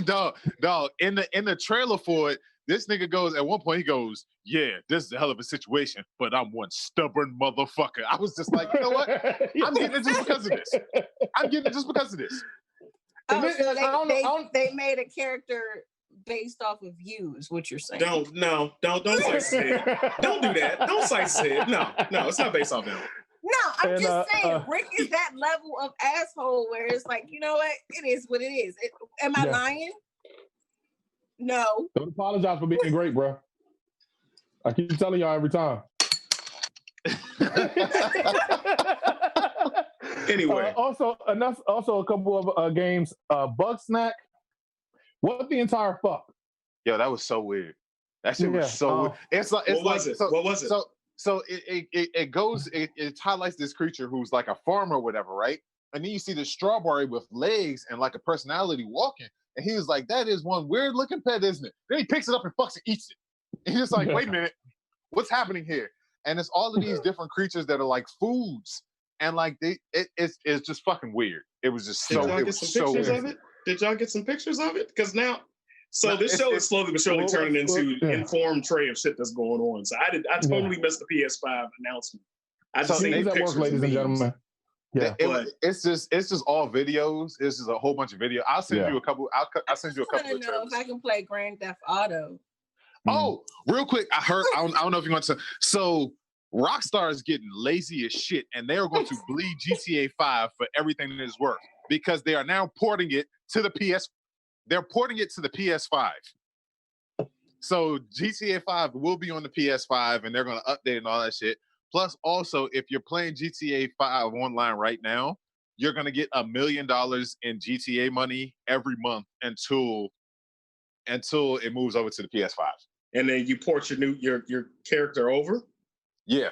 dog, in the trailer for it, this nigga goes, at one point he goes, yeah, this is a hell of a situation, but I'm one stubborn motherfucker. I was just like, you know what? I'm getting it just because of this. Oh, so they made a character based off of views, what you're saying. Don't slice it. Don't do that. Don't slice it. No, it's not based off them. No, I'm just saying, Rick is that level of asshole where it's like, you know what? It is what it is. Am I lying? No. Don't apologize for being great, bro. I keep telling y'all every time. Anyway. Also a couple of games. Bugsnax. What the entire fuck? Yo, that was so weird. That shit was so weird. What was it? So it highlights this creature who's like a farmer or whatever, right? And then you see the strawberry with legs and like a personality walking. And he was like, that is one weird looking pet, isn't it? Then he picks it up and fucks and eats it. And he's just like, wait a minute, what's happening here? And it's all of these different creatures that are like foods. And like it's just fucking weird. It was just so weird. Did y'all get some pictures of it? Because now, this show is slowly but surely turning into informed tray of shit that's going on. So I totally missed the PS5 announcement. I just seen pictures, ladies and gentlemen. Yeah, it's just all videos. It's just a whole bunch of video. I'll send you a couple. I'll send you a couple. I know if I can play Grand Theft Auto. Oh, real quick, I heard. I don't know if you want to. So Rockstar is getting lazy as shit, and they are going to bleed GTA 5 for everything that is worth because they are now porting it to the PS. They're porting it to the PS5. So GTA 5 will be on the PS5, and they're going to update and all that shit. Plus, also, if you're playing GTA 5 online right now, you're going to get $1 million in GTA money every month until it moves over to the PS5. And then you port your character over? Yeah.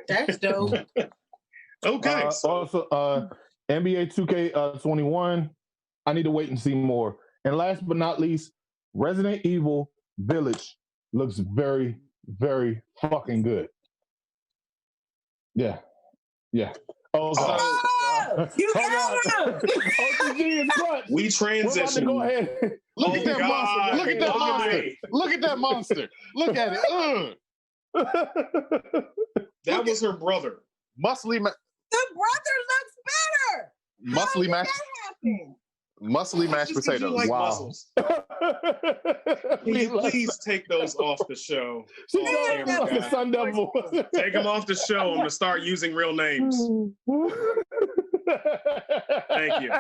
That's dope. Okay. Also, NBA 2K21, I need to wait and see more. And last but not least, Resident Evil Village looks very, very fucking good. Yeah. Oh, you got him! OTG is clutch. We transition. Go ahead. Look at that monster. Look at that monster. Look at that monster. Look at it. That was her brother. Muscly. The brother looks better. Muscly mashed. Muscly mashed potatoes. Like wow. Muscles. Can you please take those off the show? She's like a Sun Devil. Take them off the show. I'm going to start using real names. Thank you.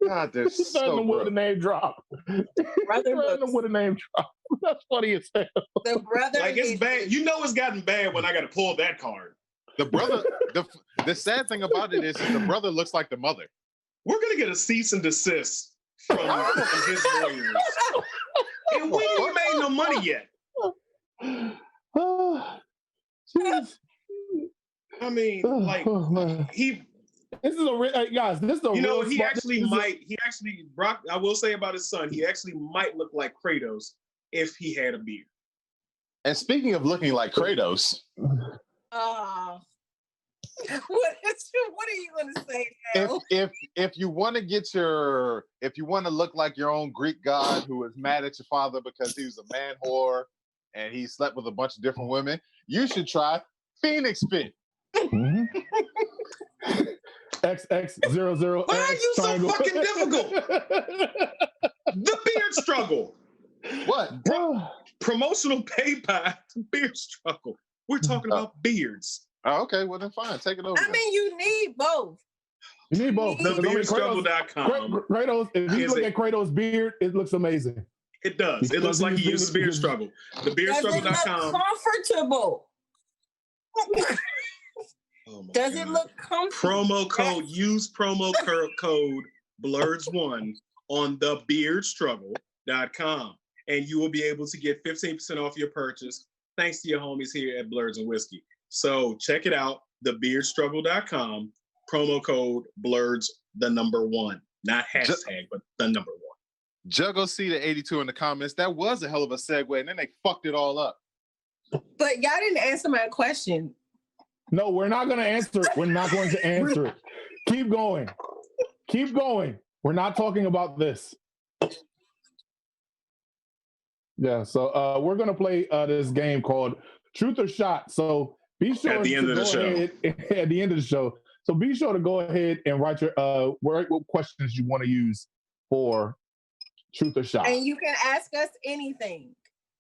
God, they're so with a name drop. With a name drop. That's funny as hell. The brother, like it's bad. You know, it's gotten bad when I got to pull that card. The brother. The sad thing about it is the brother looks like the mother. We're gonna get a cease and desist from his lawyers, and we ain't made no money yet. I mean, like he. This is guys. This is a. You know, he actually might. He actually, Brock. I will say about his son, he actually might look like Kratos if he had a beard. And speaking of looking like Kratos, what are you going to say now? If you want to look like your own Greek god who is mad at your father because he was a man whore and he slept with a bunch of different women, you should try Phoenix Fit. Mm-hmm. XX00. Why are you so fucking difficult? The beard struggle. What? Promotional paper. Beard struggle. We're talking about beards. Oh, okay, well then fine. Take it over. I mean, you need both. You need both. TheBeardStruggle.com. Kratos, if you look at Kratos' beard, it looks amazing. It does. It looks like he uses Beard Struggle. TheBeardStruggle.com. Comfortable. Does it look comfortable? Use promo code BLURDS1 on TheBeardStruggle.com, and you will be able to get 15% off your purchase thanks to your homies here at Blurds and Whiskey. So check it out, TheBeardStruggle.com, promo code BLURDS1, not hashtag, but the number 1. Juggo C82 in the comments. That was a hell of a segue, and then they fucked it all up. But y'all didn't answer my question. No, we're not going to answer it. We're not going to answer it. Keep going. Keep going. We're not talking about this. Yeah, so we're going to play this game called Truth or Shot. So be sure at the end of the show. At the end of the show. So be sure to go ahead and write what questions you want to use for Truth or Shot. And you can ask us anything.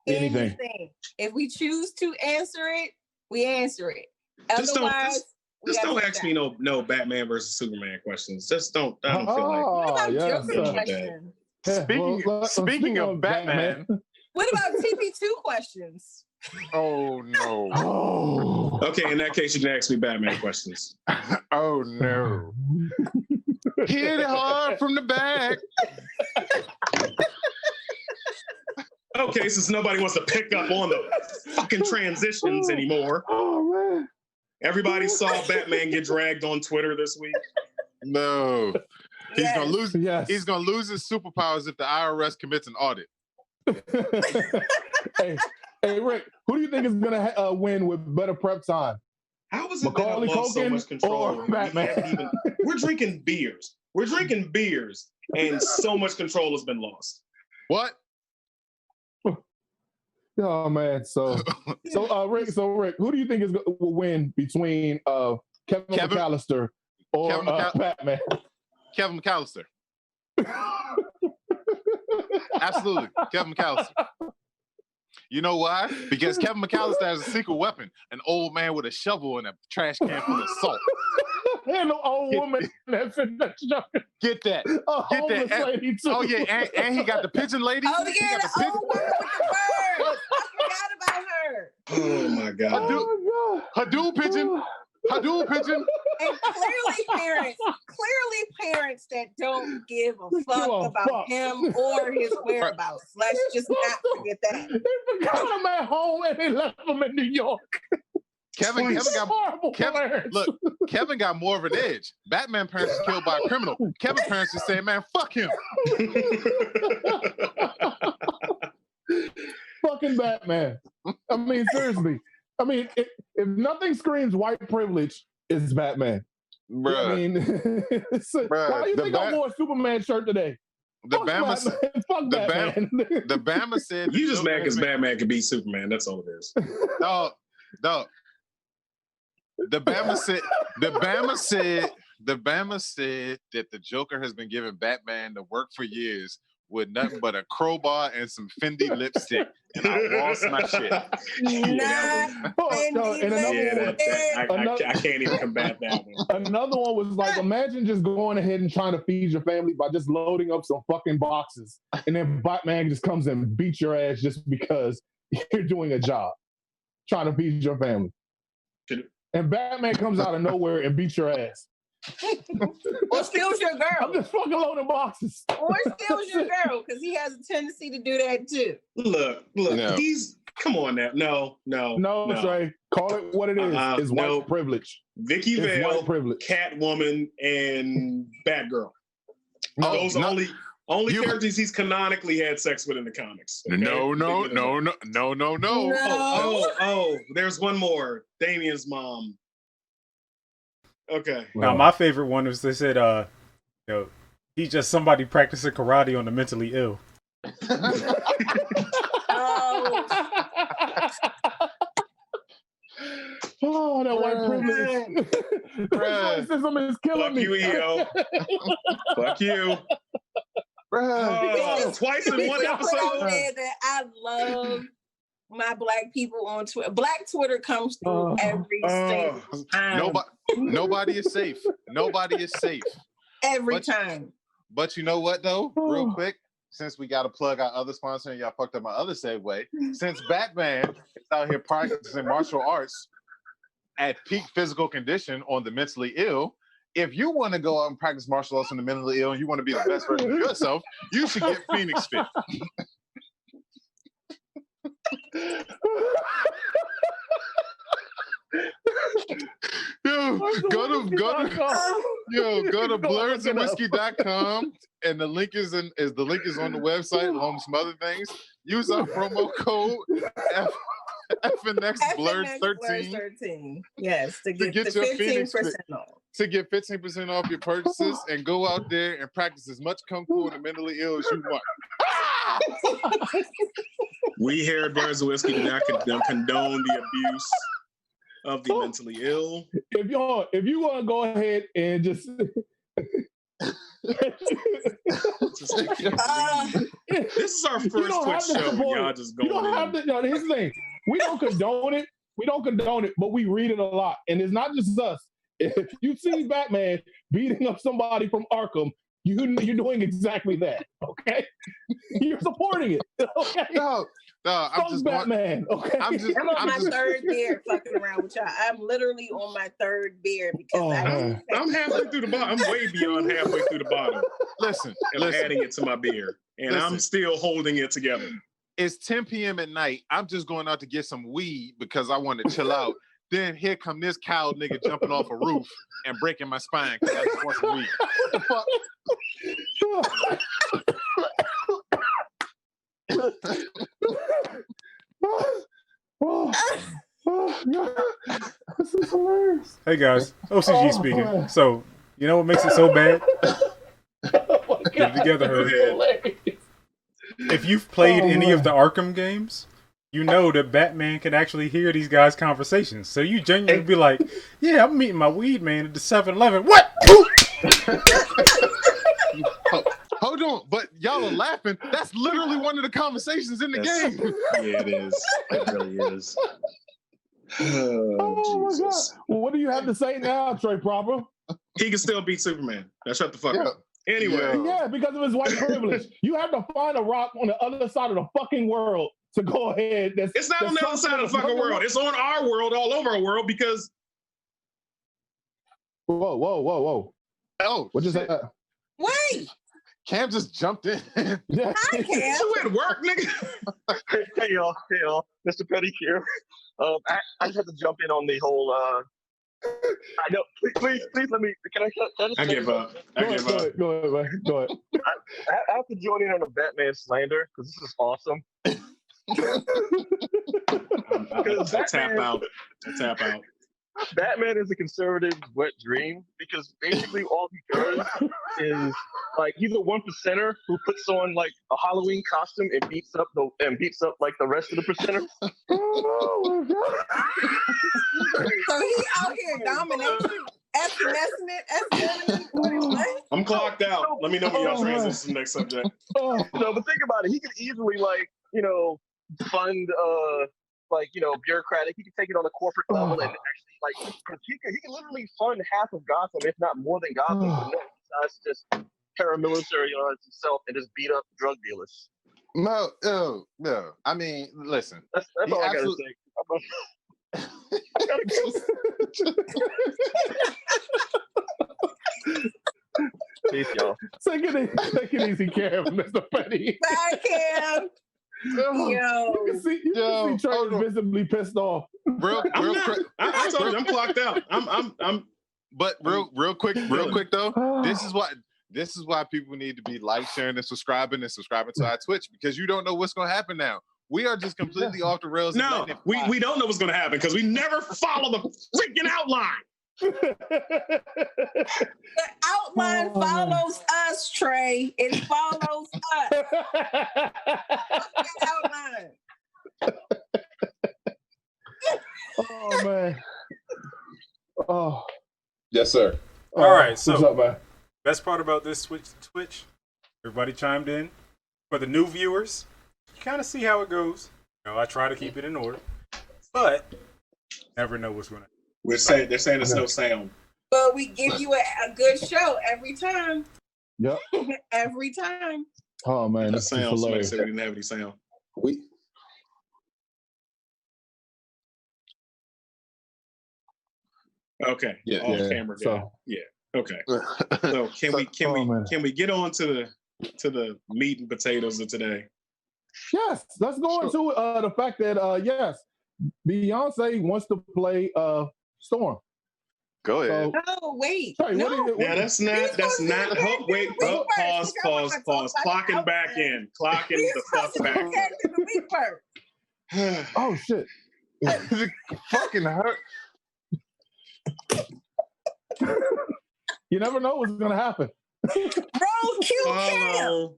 Anything. If we choose to answer it, we answer it. Otherwise, just don't ask me no Batman versus Superman questions. Just don't. I don't feel like. What about Joker questions? Speaking of Batman. What about TP2 questions? Oh no. Oh. Okay, in that case, you can ask me Batman questions. Oh no. Hit it hard from the back. Okay, since nobody wants to pick up on the fucking transitions anymore. Oh man. Everybody saw Batman get dragged on Twitter this week. No. He's gonna lose. Yes. He's gonna lose his superpowers if the IRS commits an audit. Hey, Rick, who do you think is gonna win with better prep time? How is it that I lost so much control? We're drinking beers. And so much control has been lost. What? Oh man, Rick, who do you think will win between Kevin McAllister or Batman? Kevin McAllister. Absolutely, Kevin McAllister. You know why? Because Kevin McAllister has a secret weapon, an old man with a shovel and a trash can full of salt. And an old woman that's in that joke. Get that. Get that. Lady too. Oh, yeah, and he got the pigeon lady. Oh, yeah, the old woman with the birds. I forgot about her. Oh, my God. Hadou pigeon. Hadou pigeon. And clearly parents that don't give a fuck about him or his whereabouts. Let's just not forget that. They forgot him at home and they left him in New York. Kevin got more of an edge. Batman parents is killed by a criminal. Kevin parents is saying, man, fuck him. Fucking Batman. I mean, seriously. I mean, if nothing screams white privilege, it's Batman. Bruh. I mean, why do you think I wore a Superman shirt today? The Bama said you just mad because Batman can beat Superman. That's all it is. No. The Bama said that the Joker has been giving Batman to work for years with nothing but a crowbar and some Fendi lipstick, and I lost my shit. I can't even combat that one. Another one was like, imagine just going ahead and trying to feed your family by just loading up some fucking boxes, and then Batman just comes and beats your ass just because you're doing a job, trying to feed your family. And Batman comes out of nowhere and beats your ass. Or steals your girl. I'm just fucking loading boxes. Or steals your girl, because he has a tendency to do that too. Look, no. Come on now. No, Trey. Call it what it is. It's white privilege. Vicky Vale, Catwoman, and Batgirl. Those are only characters he's canonically had sex with in the comics. Okay? No. Oh, there's one more. Damian's mom. Okay. Now, my favorite one was they said, he's just somebody practicing karate on the mentally ill. Oh, that white privilege. Racism is killing me. Fuck you, EO. Fuck you. Twice in one episode. That I love my black people on Twitter. Black Twitter comes through every single time. Nobody is safe. Nobody is safe. Every time. But you know what, though? Real quick, since we got to plug our other sponsor and y'all fucked up my other segue, since Batman is out here practicing martial arts at peak physical condition on the mentally ill, if you want to go out and practice martial arts on the mentally ill and you want to be the best version of yourself, you should get Phoenix Fit. Go to blurredsandwhiskey.com and the link is on the website along with some other things. Use our promo code FNX Blurred 13. Yes, to get the 15% off. To get 15% off your purchases and go out there and practice as much kung fu and the mentally ill as you want. We here at Blurreds and Whiskey do not condone the abuse of the mentally ill. If you want to go ahead and just this is our first Twitch show. Y'all just go. You don't have to. No, here's the thing: we don't condone it. We don't condone it, but we read it a lot, and it's not just us. If you see Batman beating up somebody from Arkham, you're doing exactly that. Okay, you're supporting it. Okay. No, I'm just Batman. Okay, I'm on my third beer, fucking around with y'all. I'm literally on my third beer because I'm halfway through the bottom. I'm way beyond halfway through the bottom. Listen, adding it to my beer, and I'm still holding it together. It's 10 p.m. at night. I'm just going out to get some weed because I want to chill out. Then here come this cow nigga jumping off a roof and breaking my spine because I just want some weed. What the fuck? This is hilarious. Hey guys, OCG speaking. So, you know what makes it so bad? Get it together, Herb. If you've played any of the Arkham games, you know that Batman can actually hear these guys' conversations. So you genuinely be like, yeah, I'm meeting my weed man at the 7-Eleven. What? Hold on, but y'all are laughing. That's literally one of the conversations in the game. Yeah, it is. It really is. Oh my God. Well, what do you have to say now, Trey Proper? He can still beat Superman. Now shut the fuck up. Anyway. Yeah, because of his white privilege. You have to find a rock on the other side of the fucking world to go ahead. It's not on the other side of the fucking world. It's on our world, all over our world, because... Whoa. Oh, what you say? Wait. Cam just jumped in. Yeah. Hi, Cam. You at work, nigga? Hey y'all, Mr. Petty here. I just had to jump in on the whole. I know. Please, let me. Can I? I give up. Go ahead, man. Go ahead. I have to join in on the Batman slander because this is awesome. I tap out. Batman is a conservative wet dream because basically all he does is like he's a 1%er who puts on like a Halloween costume and beats up like the rest of the percenters. Oh my God. So he out here dominating, what? I'm clocked out. Let me know when y'all transition to the next subject. No, but think about it. He could easily fund bureaucratic. He could take it on a corporate level and actually he can literally fund half of Gotham, if not more than Gotham. But no, besides just paramilitary himself and just beat up drug dealers. No. I mean, listen. That's all I gotta say. I gotta go. Peace, y'all. Take it easy, Cam, Mr. Petty. Bye, Cam. Yo. You can see Trey is visibly pissed off. Real quick. I told you I'm clocked out. But real quick though. This is why people need to be sharing, and subscribing to our Twitch, because you don't know what's going to happen now. We are just completely off the rails. No, we don't know what's going to happen because we never follow the freaking outline. The outline follows us, Trey. It follows us. Outline. Oh man. Oh. Yes, sir. All right. So, what's up, man? Best part about this Twitch, everybody chimed in. For the new viewers, you kind of see how it goes. I try to keep it in order, but never know what's going to happen. They're saying there's no sound. But we give you a good show every time. Yep. Every time. Oh man, the sound. Somebody said we didn't have any sound. Okay. Camera guy. So, yeah. Okay. So can we get on to the meat and potatoes of today? Yes. Let's go into the fact that yes, Beyonce wants to play Storm. Go ahead. Oh wait. Sorry, no. That's not. Wait. Pause. Clocking back in. Clocking the fuck back in. Oh shit. It fucking hurt. You never know what's gonna happen. Bro, cue Cam.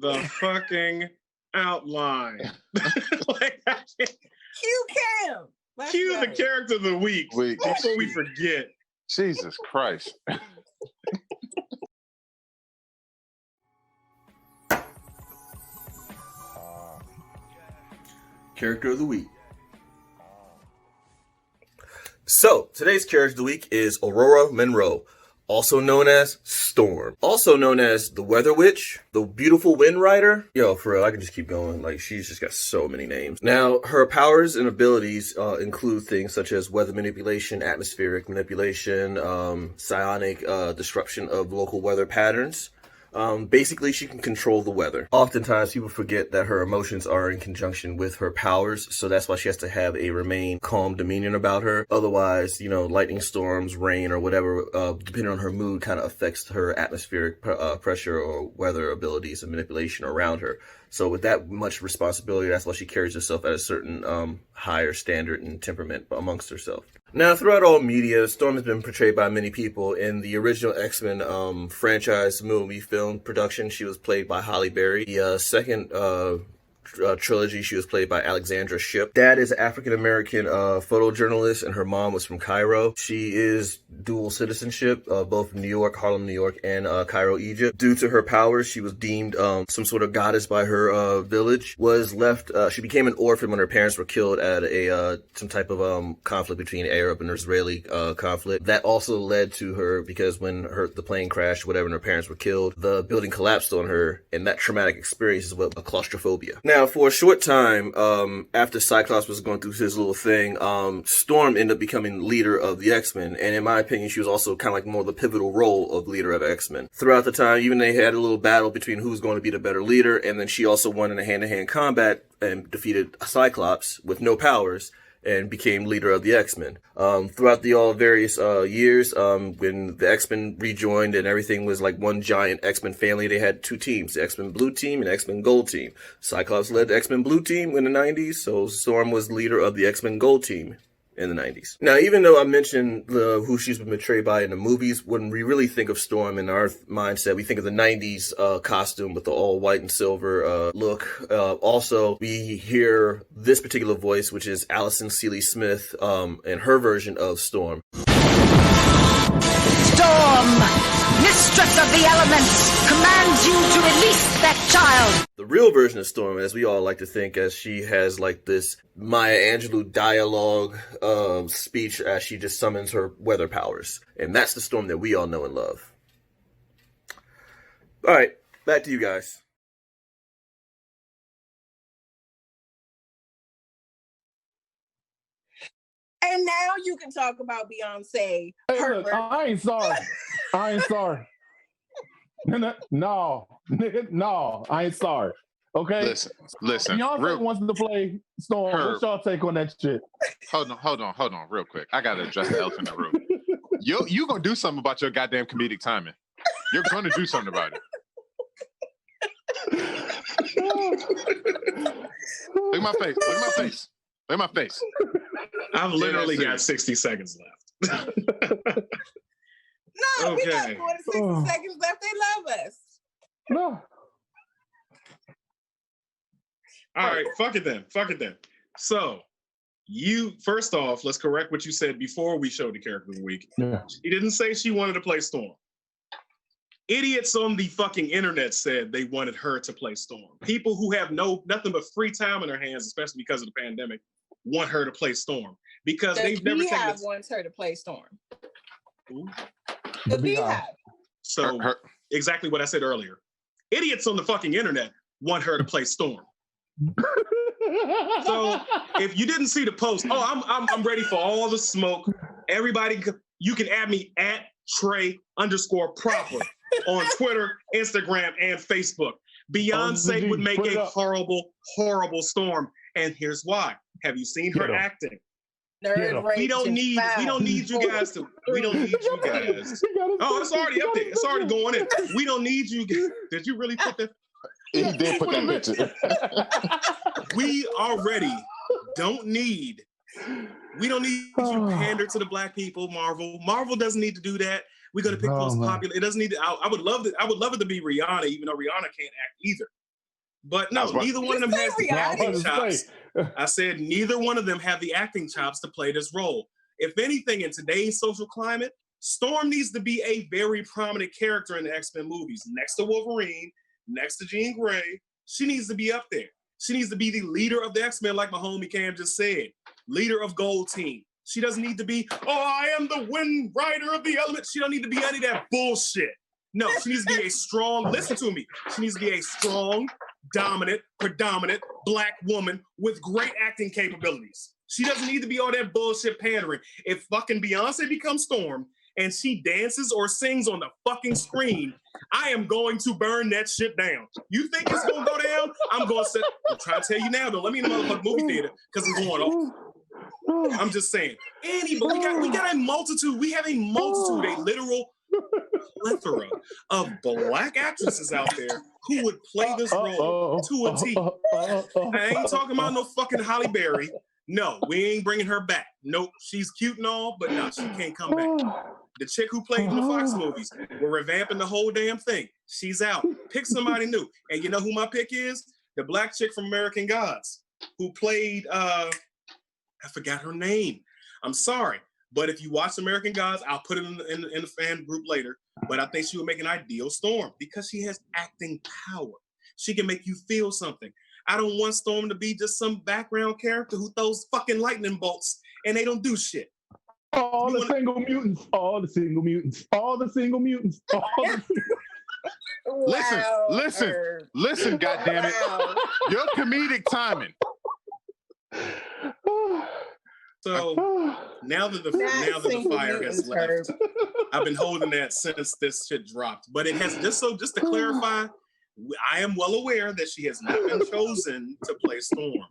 The fucking outline. Cue Cam. Cue the character of the week before we forget. Jesus Christ. Character of the week. So, today's character of the week is Ororo Munroe, also known as Storm, also known as the Weather Witch, the Beautiful Wind Rider. Yo, for real, I can just keep going. Like, she's just got so many names. Now, her powers and abilities include things such as weather manipulation, atmospheric manipulation, psionic disruption of local weather patterns. Basically, she can control the weather. Oftentimes, people forget that her emotions are in conjunction with her powers, so that's why she has to have a remain calm demeanor about her. Otherwise, lightning storms, rain, or whatever, depending on her mood, kind of affects her atmospheric pressure or weather abilities and manipulation around her. So with that much responsibility, that's why she carries herself at a certain higher standard and temperament amongst herself. Now, throughout all media, Storm has been portrayed by many people. In the original X-Men franchise movie film production, she was played by Halle Berry. The second trilogy, she was played by Alexandra Shipp. Dad is African-American photojournalist, and her mom was from Cairo. She is dual citizenship, both New York, Harlem, New York, and Cairo, Egypt. Due to her powers, she was deemed some sort of goddess by her village. Was left. She became an orphan when her parents were killed at a some type of conflict between Arab and Israeli conflict. That also led to her, because when the plane crashed, whatever, and her parents were killed, the building collapsed on her, and that traumatic experience is what claustrophobia. Now, for a short time, after Cyclops was going through his little thing, Storm ended up becoming leader of the X-Men, and in my opinion, she was also kind of like more the pivotal role of leader of X-Men. Throughout the time, even they had a little battle between who's going to be the better leader, and then she also won in a hand-to-hand combat and defeated Cyclops with no powers, and became leader of the X-Men. Throughout the all various years, when the X-Men rejoined and everything was like one giant X-Men family, they had two teams, the X-Men Blue Team and X-Men Gold Team. Cyclops led the X-Men Blue Team in the 90s, so Storm was leader of the X-Men Gold Team in the 90s. Now, even though I mentioned who she's been portrayed by in the movies, when we really think of Storm in our mindset, we think of the 90s costume with the all white and silver look. Also, we hear this particular voice, which is Alison Seeley Smith, and her version of Storm. Storm, mistress of the elements, commands you to release that child. The real version of Storm, as we all like to think, as she has like this Maya Angelou dialogue speech as she just summons her weather powers. And that's the Storm that we all know and love. All right, back to you guys. And now you can talk about Beyonce. Hey, look, I ain't sorry. I ain't sorry. No, I ain't sorry. Okay. Listen. Beyonce wants to play Storm. What's y'all take on that shit? Hold on, real quick. I gotta address the elephant in the room. You gonna do something about your goddamn comedic timing? You're gonna do something about it. Look at my face. Look at my face. I've literally got 60 seconds left. No, we got more than 60 seconds left. They love us. No. All right, fuck it then. So, first off, let's correct what you said before we showed the character of the week. Yeah. She didn't say she wanted to play Storm. Idiots on the fucking internet said they wanted her to play Storm. People who have nothing but free time in their hands, especially because of the pandemic, want her to play Storm because they've never taken it. Wants her to play Storm. Ooh. The Beehive. So exactly what I said earlier. Idiots on the fucking internet want her to play Storm. So if you didn't see the post, I'm ready for all the smoke. Everybody, you can add me at Trey_proper on Twitter, Instagram, and Facebook. Beyonce would make a horrible, horrible Storm, and here's why. Have you seen her acting? We don't need you guys to. We don't need you guys. Oh, it's already up there. It's already going in. We don't need you guys. Did you really put that? He did put that picture. We already don't need. We don't need you pander to the black people. Marvel doesn't need to do that. We're gonna pick most popular. It doesn't need to. I would love it to be Rihanna, even though Rihanna can't act either. But no, neither one of them has the acting chops. I said neither one of them have the acting chops to play this role. If anything, in today's social climate, Storm needs to be a very prominent character in the X-Men movies. Next to Wolverine, next to Jean Grey, she needs to be up there. She needs to be the leader of the X-Men, like my homie Cam just said. Leader of Gold Team. She doesn't need to be, I am the wind rider of the elements. She don't need to be any of that bullshit. No, she needs to be a strong, listen to me. She needs to be a strong, dominant, predominant black woman with great acting capabilities. She doesn't need to be all that bullshit pandering. If fucking Beyonce becomes Storm and she dances or sings on the fucking screen, I am going to burn that shit down. You think it's gonna go down? I'm trying to tell you now, though. Let me in the motherfucking movie theater because it's going off. I'm just saying. We got a multitude. We have a multitude, a literal plethora of black actresses out there who would play this role to a T. I ain't talking about no fucking Halle Berry. No, we ain't bringing her back. Nope, she's cute and all, but no, she can't come back. The chick who played in the Fox movies, we're revamping the whole damn thing. She's out. Pick somebody new. And you know who my pick is? the black chick from American Gods who played I forgot her name. I'm sorry, but if you watch American Gods, I'll put it in the fan group later. But I think she would make an ideal Storm because she has acting power. She can make you feel something. I don't want Storm to be just some background character who throws fucking lightning bolts and they don't do shit. All the single mutants. Listen, goddammit. Your comedic timing. So now that the fire has left, I've been holding that since this shit dropped. But it has just to clarify, I am well aware that she has not been chosen to play Storm.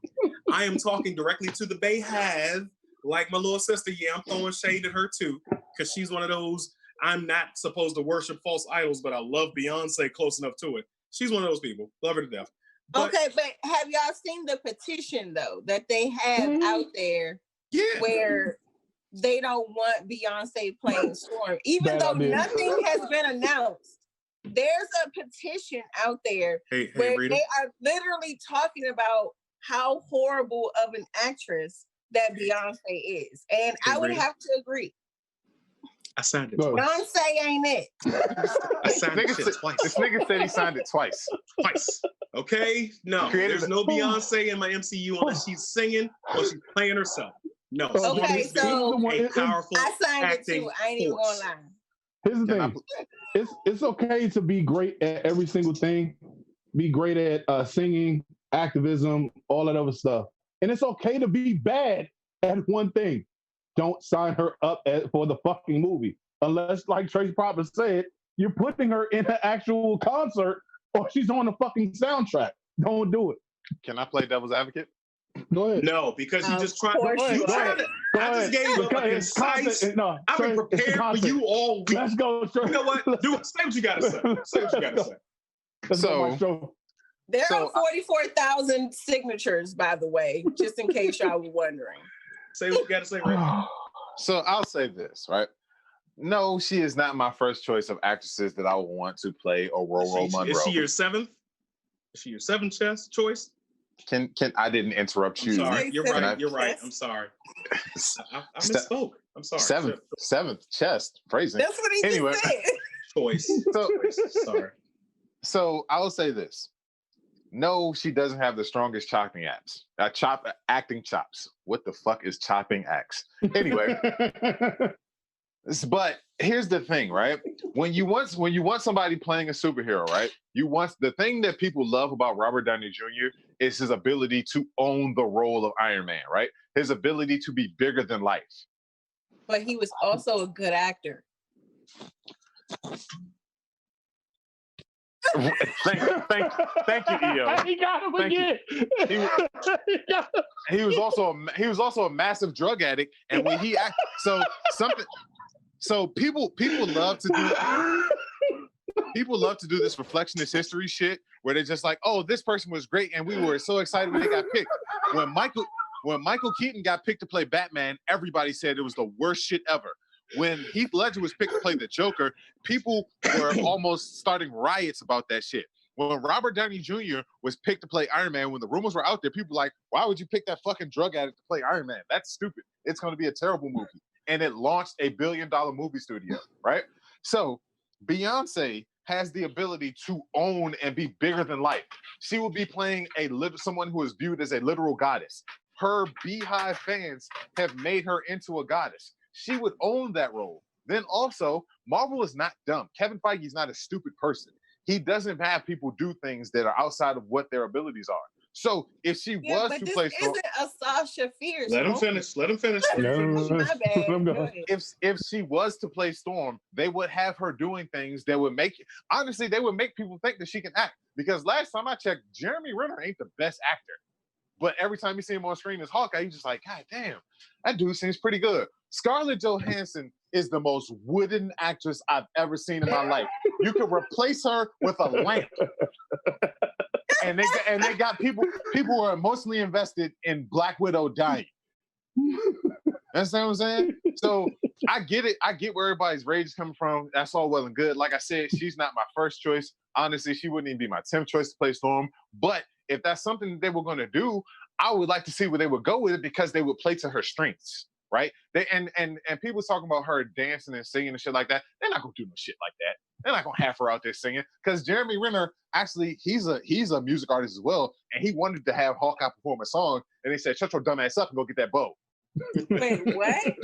I am talking directly to the Bayhive, like my little sister. Yeah, I'm throwing shade at her too, because she's one of those. I'm not supposed to worship false idols, but I love Beyonce close enough to it. She's one of those people. Love her to death. But have y'all seen the petition though that they have out there? Yeah. Where they don't want Beyonce playing Storm, even though nothing has been announced. There's a petition out there where they are literally talking about how horrible of an actress that Beyonce is. And I would have to agree. I signed it twice. Beyonce ain't it. I signed it twice. This nigga said he signed it twice. Okay? No, there's no Beyonce in my MCU unless she's singing or she's playing herself. No. Okay, so a powerful I signed it too. I ain't even gonna lie. Here's the thing. It's okay to be great at every single thing. Be great at singing, activism, all that other stuff. And it's okay to be bad at one thing. Don't sign her up for the fucking movie. Unless, like Trace Proper said, you're putting her in an actual concert or she's on the fucking soundtrack. Don't do it. Can I play devil's advocate? Go ahead. No, because you just tried. I just gave you a concise. I've been prepared for you all week. Let's go. You know what? Do it. Say what you gotta say. Say what you gotta say. There are 44,000 signatures, by the way, just in case y'all were wondering. Say what you gotta say, right? So I'll say this, right? No, she is not my first choice of actresses that I would want to play Aurora Monroe. Is she your seventh? Is she your seventh choice? Can I didn't interrupt you? I'm sorry. You're right. You're right. I'm sorry. I misspoke. I'm sorry. Seventh chest phrasing. That's what he just said. Choice. Sorry. So I will say this. No, she doesn't have the strongest chopping acts. Acting chops. What the fuck is chopping acts? Anyway. But here's the thing, right? When you want somebody playing a superhero, right? The thing that people love about Robert Downey Jr. is his ability to own the role of Iron Man, right? His ability to be bigger than life. But he was also a good actor. Thank you, EO. He got him again. He was also a massive drug addict, and when he people love to do this reflectionist history shit where they're just like, oh, this person was great, and we were so excited when they got picked. When Michael Keaton got picked to play Batman, everybody said it was the worst shit ever. When Heath Ledger was picked to play the Joker, people were almost starting riots about that shit. When Robert Downey Jr. was picked to play Iron Man, when the rumors were out there, people were like, why would you pick that fucking drug addict to play Iron Man? That's stupid. It's going to be a terrible movie. And it launched $1 billion movie studio, right? So Beyonce has the ability to own and be bigger than life. She will be playing someone who is viewed as a literal goddess. Her Beehive fans have made her into a goddess. She would own that role. Then also, Marvel is not dumb. Kevin Feige is not a stupid person. He doesn't have people do things that are outside of what their abilities are. So if she was to play Storm, isn't a Sasha Fierce. Let him finish. My bad. If she was to play Storm, they would have her doing things that would make people think that she can act. Because last time I checked, Jeremy Renner ain't the best actor. But every time you see him on screen as Hawkeye, you're just like, God damn, that dude seems pretty good. Scarlett Johansson is the most wooden actress I've ever seen in my life. You could replace her with a lamp. And they got people who are emotionally invested in Black Widow dying. That's what I'm saying? So I get it. I get where everybody's rage is coming from. That's all well and good. Like I said, she's not my first choice. Honestly, she wouldn't even be my 10th choice to play Storm. But if that's something that they were going to do, I would like to see where they would go with it because they would play to her strengths, right? They and people talking about her dancing and singing and shit like that. They're not gonna do no shit like that. They're not gonna have her out there singing because Jeremy Renner actually he's a music artist as well, and he wanted to have Hawkeye perform a song, and they said, "Shut your dumb ass up and go get that bow." Wait, what?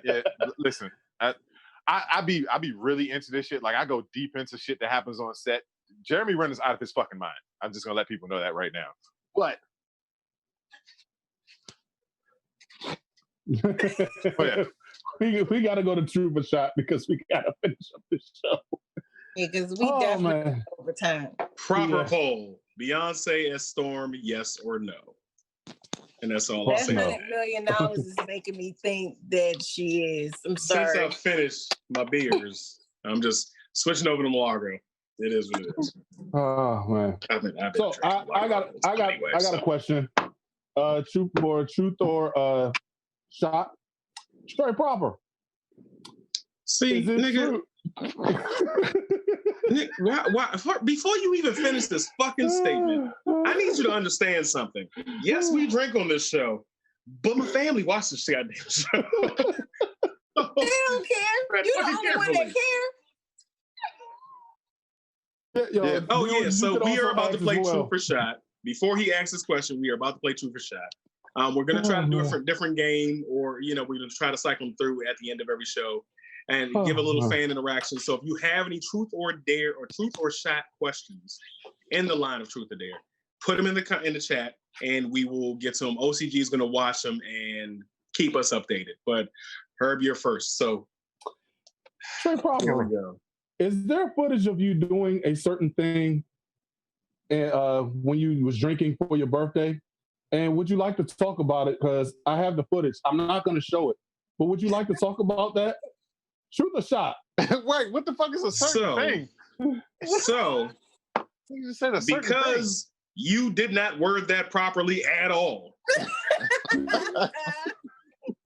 Yeah, listen, I be really into this shit. Like I go deep into shit that happens on set. Jeremy Renner's out of his fucking mind. I'm just gonna let people know that right now. But oh, yeah. we got to go to Truth or Shot because we got to finish up this show. Yeah, because we definitely over time. Proper poll: Beyonce as Storm, yes or no? And that's all I'll say. $100 million is making me think that she is. I'm sorry. Since I finished my beers, I'm just switching over to Milagro. It is what it is. Oh man! So I got a question. Truth or shot? Straight proper. See, nigga. Why, before you even finish this fucking statement, I need you to understand something. Yes, we drink on this show, but my family watches this goddamn show. They don't care. You're the only one that cares. Yeah. Oh yeah, so we are about to play Truth or Shot. Before he asks this question, we are about to play Truth or Shot. We're gonna try to do a different game, or we're gonna try to cycle them through at the end of every show and give a little fan interaction. So if you have any Truth or Dare or Truth or Shot questions in the line of Truth or Dare, put them in the chat, and we will get to them. OCG is gonna watch them and keep us updated. But Herb, you're first. So straight proper. Here we go. Is there footage of you doing a certain thing when you was drinking for your birthday? And would you like to talk about it? Because I have the footage. I'm not going to show it. But would you like to talk about that? Truth or Shot? Wait, what the fuck is a certain thing? So, you just said a certain because thing. You did not word that properly at all.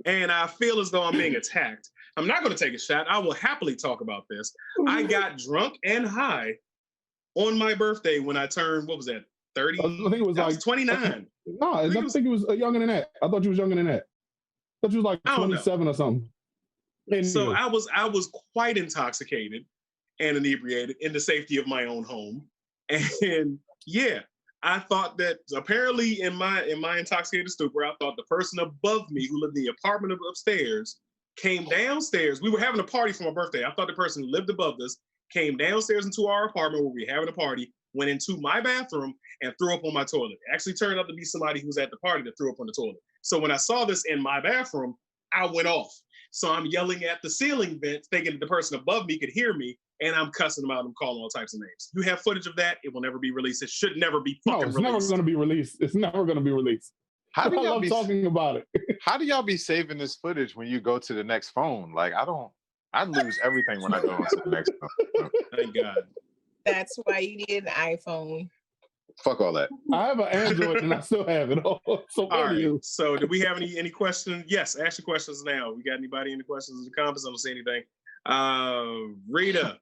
And I feel as though I'm being attacked. I'm not going to take a shot. I will happily talk about this. I got drunk and high on my birthday when I turned, what was that, 30? I think it was like 29. No, I think it was younger than that. I thought you was younger than that. I thought you was like 27 or something. So I was quite intoxicated and inebriated in the safety of my own home. And yeah, I thought that apparently in my intoxicated stupor, I thought the person above me who lived in the apartment upstairs came downstairs. We were having a party for my birthday. I thought the person who lived above us came downstairs into our apartment where we were having a party, went into my bathroom and threw up on my toilet. It actually turned out to be somebody who was at the party that threw up on the toilet. So when I saw this in my bathroom, I went off. So I'm yelling at the ceiling vents, thinking that the person above me could hear me, and I'm cussing them out and calling all types of names. You have footage of that. It will never be released. It should never be fucking released. No, it's never going to be released. It's never going to be released. How do y'all be talking about it? How do y'all be saving this footage when you go to the next phone? Like I lose everything when I go to the next phone. Thank God. That's why you need an iPhone. Fuck all that. I have an Android and I still have it. So all right. So do we have any questions? Yes, ask your questions now. We got anybody any questions in the comments? I don't see anything. Rita,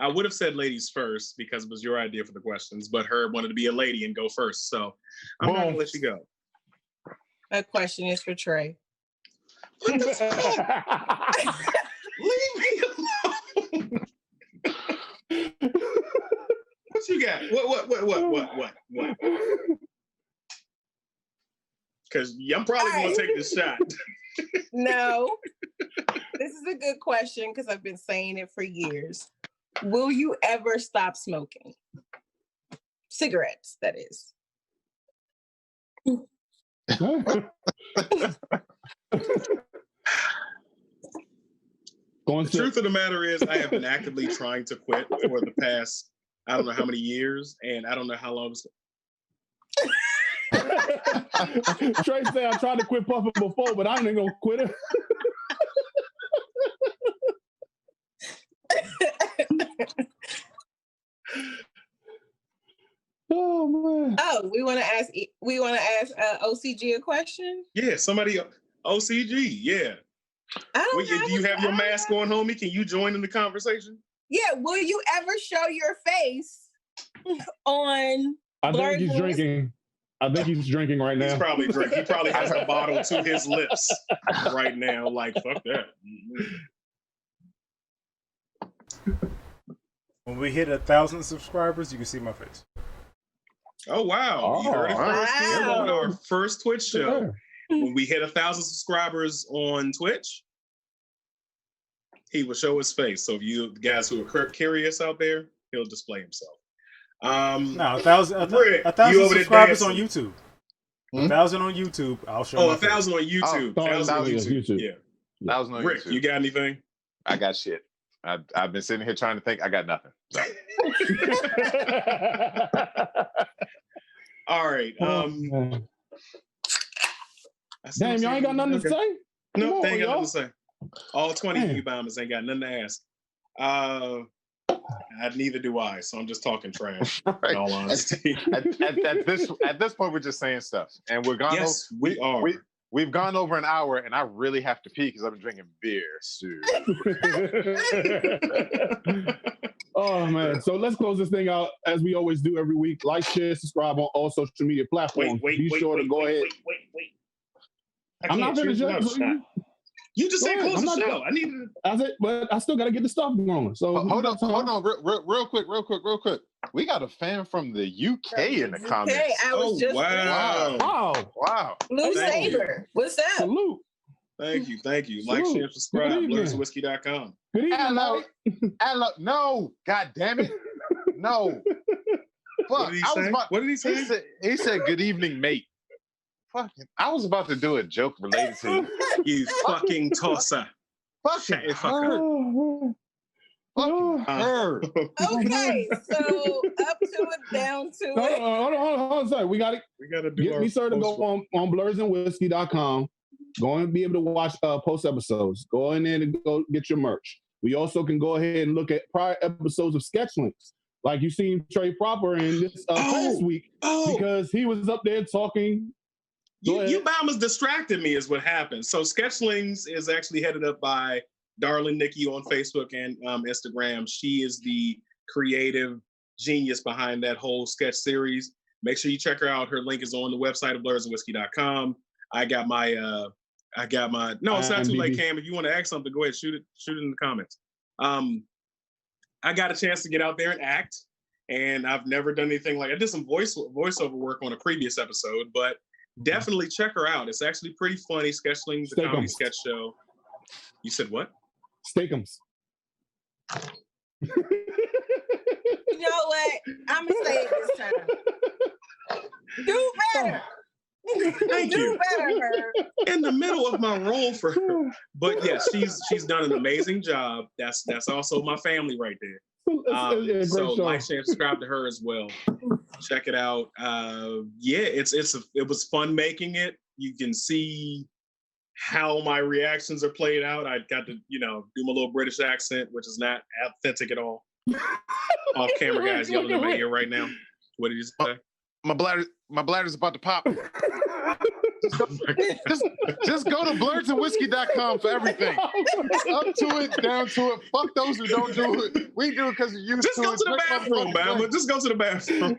I would have said ladies first because it was your idea for the questions, but Herb wanted to be a lady and go first. So I'm not gonna let you go. My question is for Trey. What the fuck? Leave me alone. What you got? What? Because I'm probably going to take this shot. No. This is a good question because I've been saying it for years. Will you ever stop smoking? Cigarettes, that is. The truth of the matter is I have been actively trying to quit for the past, I don't know how many years, and I don't know how long. Trey said I tried to quit puffing before, but I ain't gonna quit it. Oh man! Oh, we want to ask OCG a question. Yeah, somebody OCG. Yeah. Do you have your mask on, homie? Can you join in the conversation? Yeah. Will you ever show your face on I think he's drinking. I think he's drinking right now. He's probably drinking. He probably has the bottle to his lips right now. Like, fuck that. When we hit 1,000 subscribers, you can see my face. Oh, wow. You heard it first here on our first Twitch show. When we hit 1,000 subscribers on Twitch, he will show his face. So if you guys who are curious out there, he'll display himself. No, 1,000 subscribers on YouTube. 1,000 on YouTube. I'll show. 1,000 on YouTube. 1,000 on YouTube. Yeah. 1,000 on Rick, YouTube. you got anything? I got shit. I've been sitting here trying to think. I got nothing. So. All right. Damn, y'all ain't got nothing to say? No, they ain't got nothing to say. All 20 of you bombers ain't got nothing to ask. Neither do I, so I'm just talking trash. Right. In all honesty, at this point, we're just saying stuff, and we're gone. Yes, we are. We've gone over an hour, and I really have to pee because I've been drinking beer soon. Oh man! So let's close this thing out as we always do every week. Like, share, subscribe on all social media platforms. Be sure to go ahead. Wait. I'm not finished yet. You just said close the show. I need to. I said, but I still got to get the stuff going. So hold on, real quick. We got a fan from the UK in the comments. I was just wow. Blue Saber, what's up? Salute. Thank you. Like, share, subscribe. BlurredandWhiskey.com. Good evening. Hello. No, god damn it. No. Fuck. What did he say? He said, "Good evening, mate." Fucking, I was about to do a joke related to you fucking tosser. Fucking her. Fucking her. Okay, so up to it, down to it. Hold on. Sorry, we got to do. Get me started to go on blurredandwhiskey.com. Go and be able to watch post episodes. Go in there and go get your merch. We also can go ahead and look at prior episodes of Sketch Links, like you seen Trey Proper in this past week, because he was up there talking. You bombers distracted me is what happened. So Sketchlings is actually headed up by Darling Nikki on Facebook and Instagram. She is the creative genius behind that whole sketch series. Make sure you check her out. Her link is on the website of blurredandwhiskey.com. It's not too late, Cam. If you want to ask something, go ahead, shoot it in the comments. I got a chance to get out there and act, and I've never done anything like I did some voiceover work on a previous episode, but definitely check her out. It's actually pretty funny. Sketchlings, the comedy sketch show. You said what? Steakums. You know what? I'm gonna say it this time. Do better. Thank you. Do better, Herb. In the middle of my role for her, but yes, she's done an amazing job. That's also my family right there. So like, share, subscribe to her as well. Check it out. It was fun making it. You can see how my reactions are played out. I got to, do my little British accent, which is not authentic at all. Off camera guys yelling in my ear right now. What did you say? My bladder's about to pop. just go to blurredandwhiskey.com for everything. Up to it, down to it. Fuck those who don't do it. We do it because you used to. Just go to the bathroom, man. Just go to the bathroom.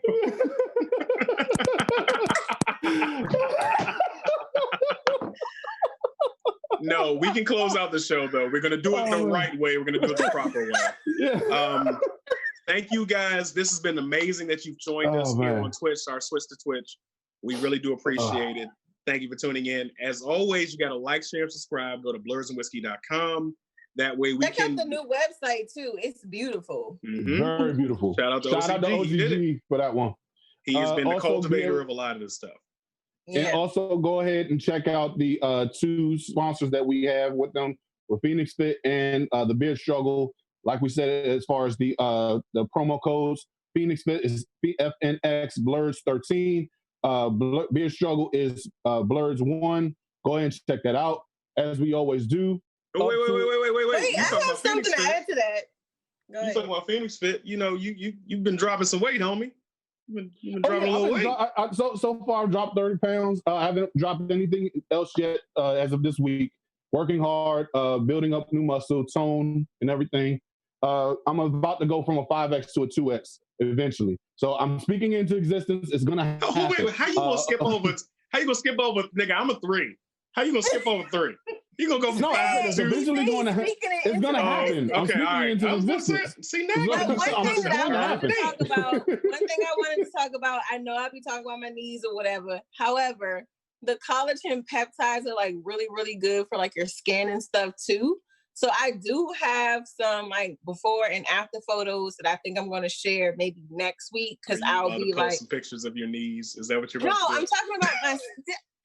No, we can close out the show though. We're gonna do it the right way. We're gonna do it the proper way. Thank you guys. This has been amazing that you've joined us here on Twitch, our Switch to Twitch. We really do appreciate it. Thank you for tuning in. As always, you got to like, share, and subscribe. Go to blurredandwhiskey.com. That way we check out the new website too. It's beautiful. Mm-hmm. Very beautiful. Shout out to OCG for that one. He has been the cultivator of a lot of this stuff. Yeah. And also go ahead and check out the two sponsors that we have with them, with Phoenix Fit and the Beard Struggle. Like we said, as far as the promo codes, Phoenix Fit is PFNX Blurs 13. Beard Struggle is Blurs 1. Go ahead and check that out, as we always do. Wait. Wait, I have something to add to that. You talking about Phoenix Fit? You've been dropping some weight, homie. You've been dropping a little weight. So far, I've dropped 30 pounds. I haven't dropped anything else yet as of this week. Working hard, building up new muscle, tone, and everything. I'm about to go from a 5X to a 2X eventually. So I'm speaking into existence. It's gonna happen. Oh, wait, how you gonna skip over? How you gonna skip over? Nigga, I'm a 3. How you gonna skip over 3? You gonna go from 5 I said it's to 2? eventually going to happen. It's gonna happen. I'm speaking into existence. See, now one thing that I wanted to talk about. One thing I wanted to talk about. I know I'll be talking about my knees or whatever. However, the collagen peptides are like really, really good for like your skin and stuff too. So I do have some like before and after photos that I think I'm going to share maybe next week because I'll be like some pictures of your knees. Is that what you're? No, I'm talking about my.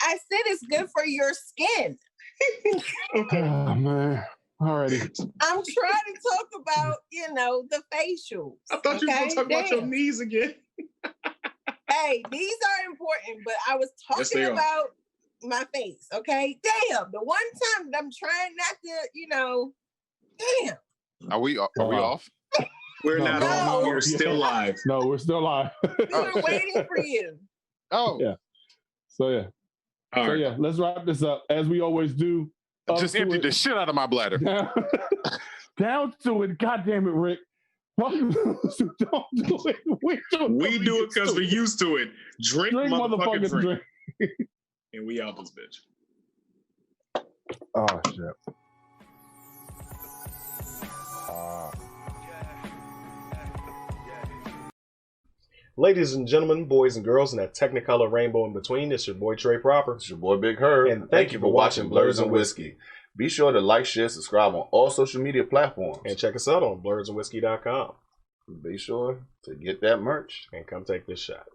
I said it's good for your skin. Okay. Oh man. Alrighty. I'm trying to talk about, the facials. I thought you were going to talk about your knees again. Hey, these are important, but I was talking about my face, okay? Damn, the one time that I'm trying not to, damn. Are we off? We're not off. We're still live. No, we're still live. We were waiting for you. Oh. Yeah. So yeah. All right. Yeah, let's wrap this up as we always do. Just emptied the shit out of my bladder. Down to it. God damn it, Rick. Don't do it. We do it because we're used to it. Drink motherfucking drink. And we out this bitch. Oh shit. Ladies and gentlemen, boys and girls, and that Technicolor rainbow in between, it's your boy Trey Proper. It's your boy Big Herb. And thank you for watching Blurs and Whiskey. Be sure to like, share, subscribe on all social media platforms. And check us out on blursandwhiskey.com. Be sure to get that merch. And come take this shot.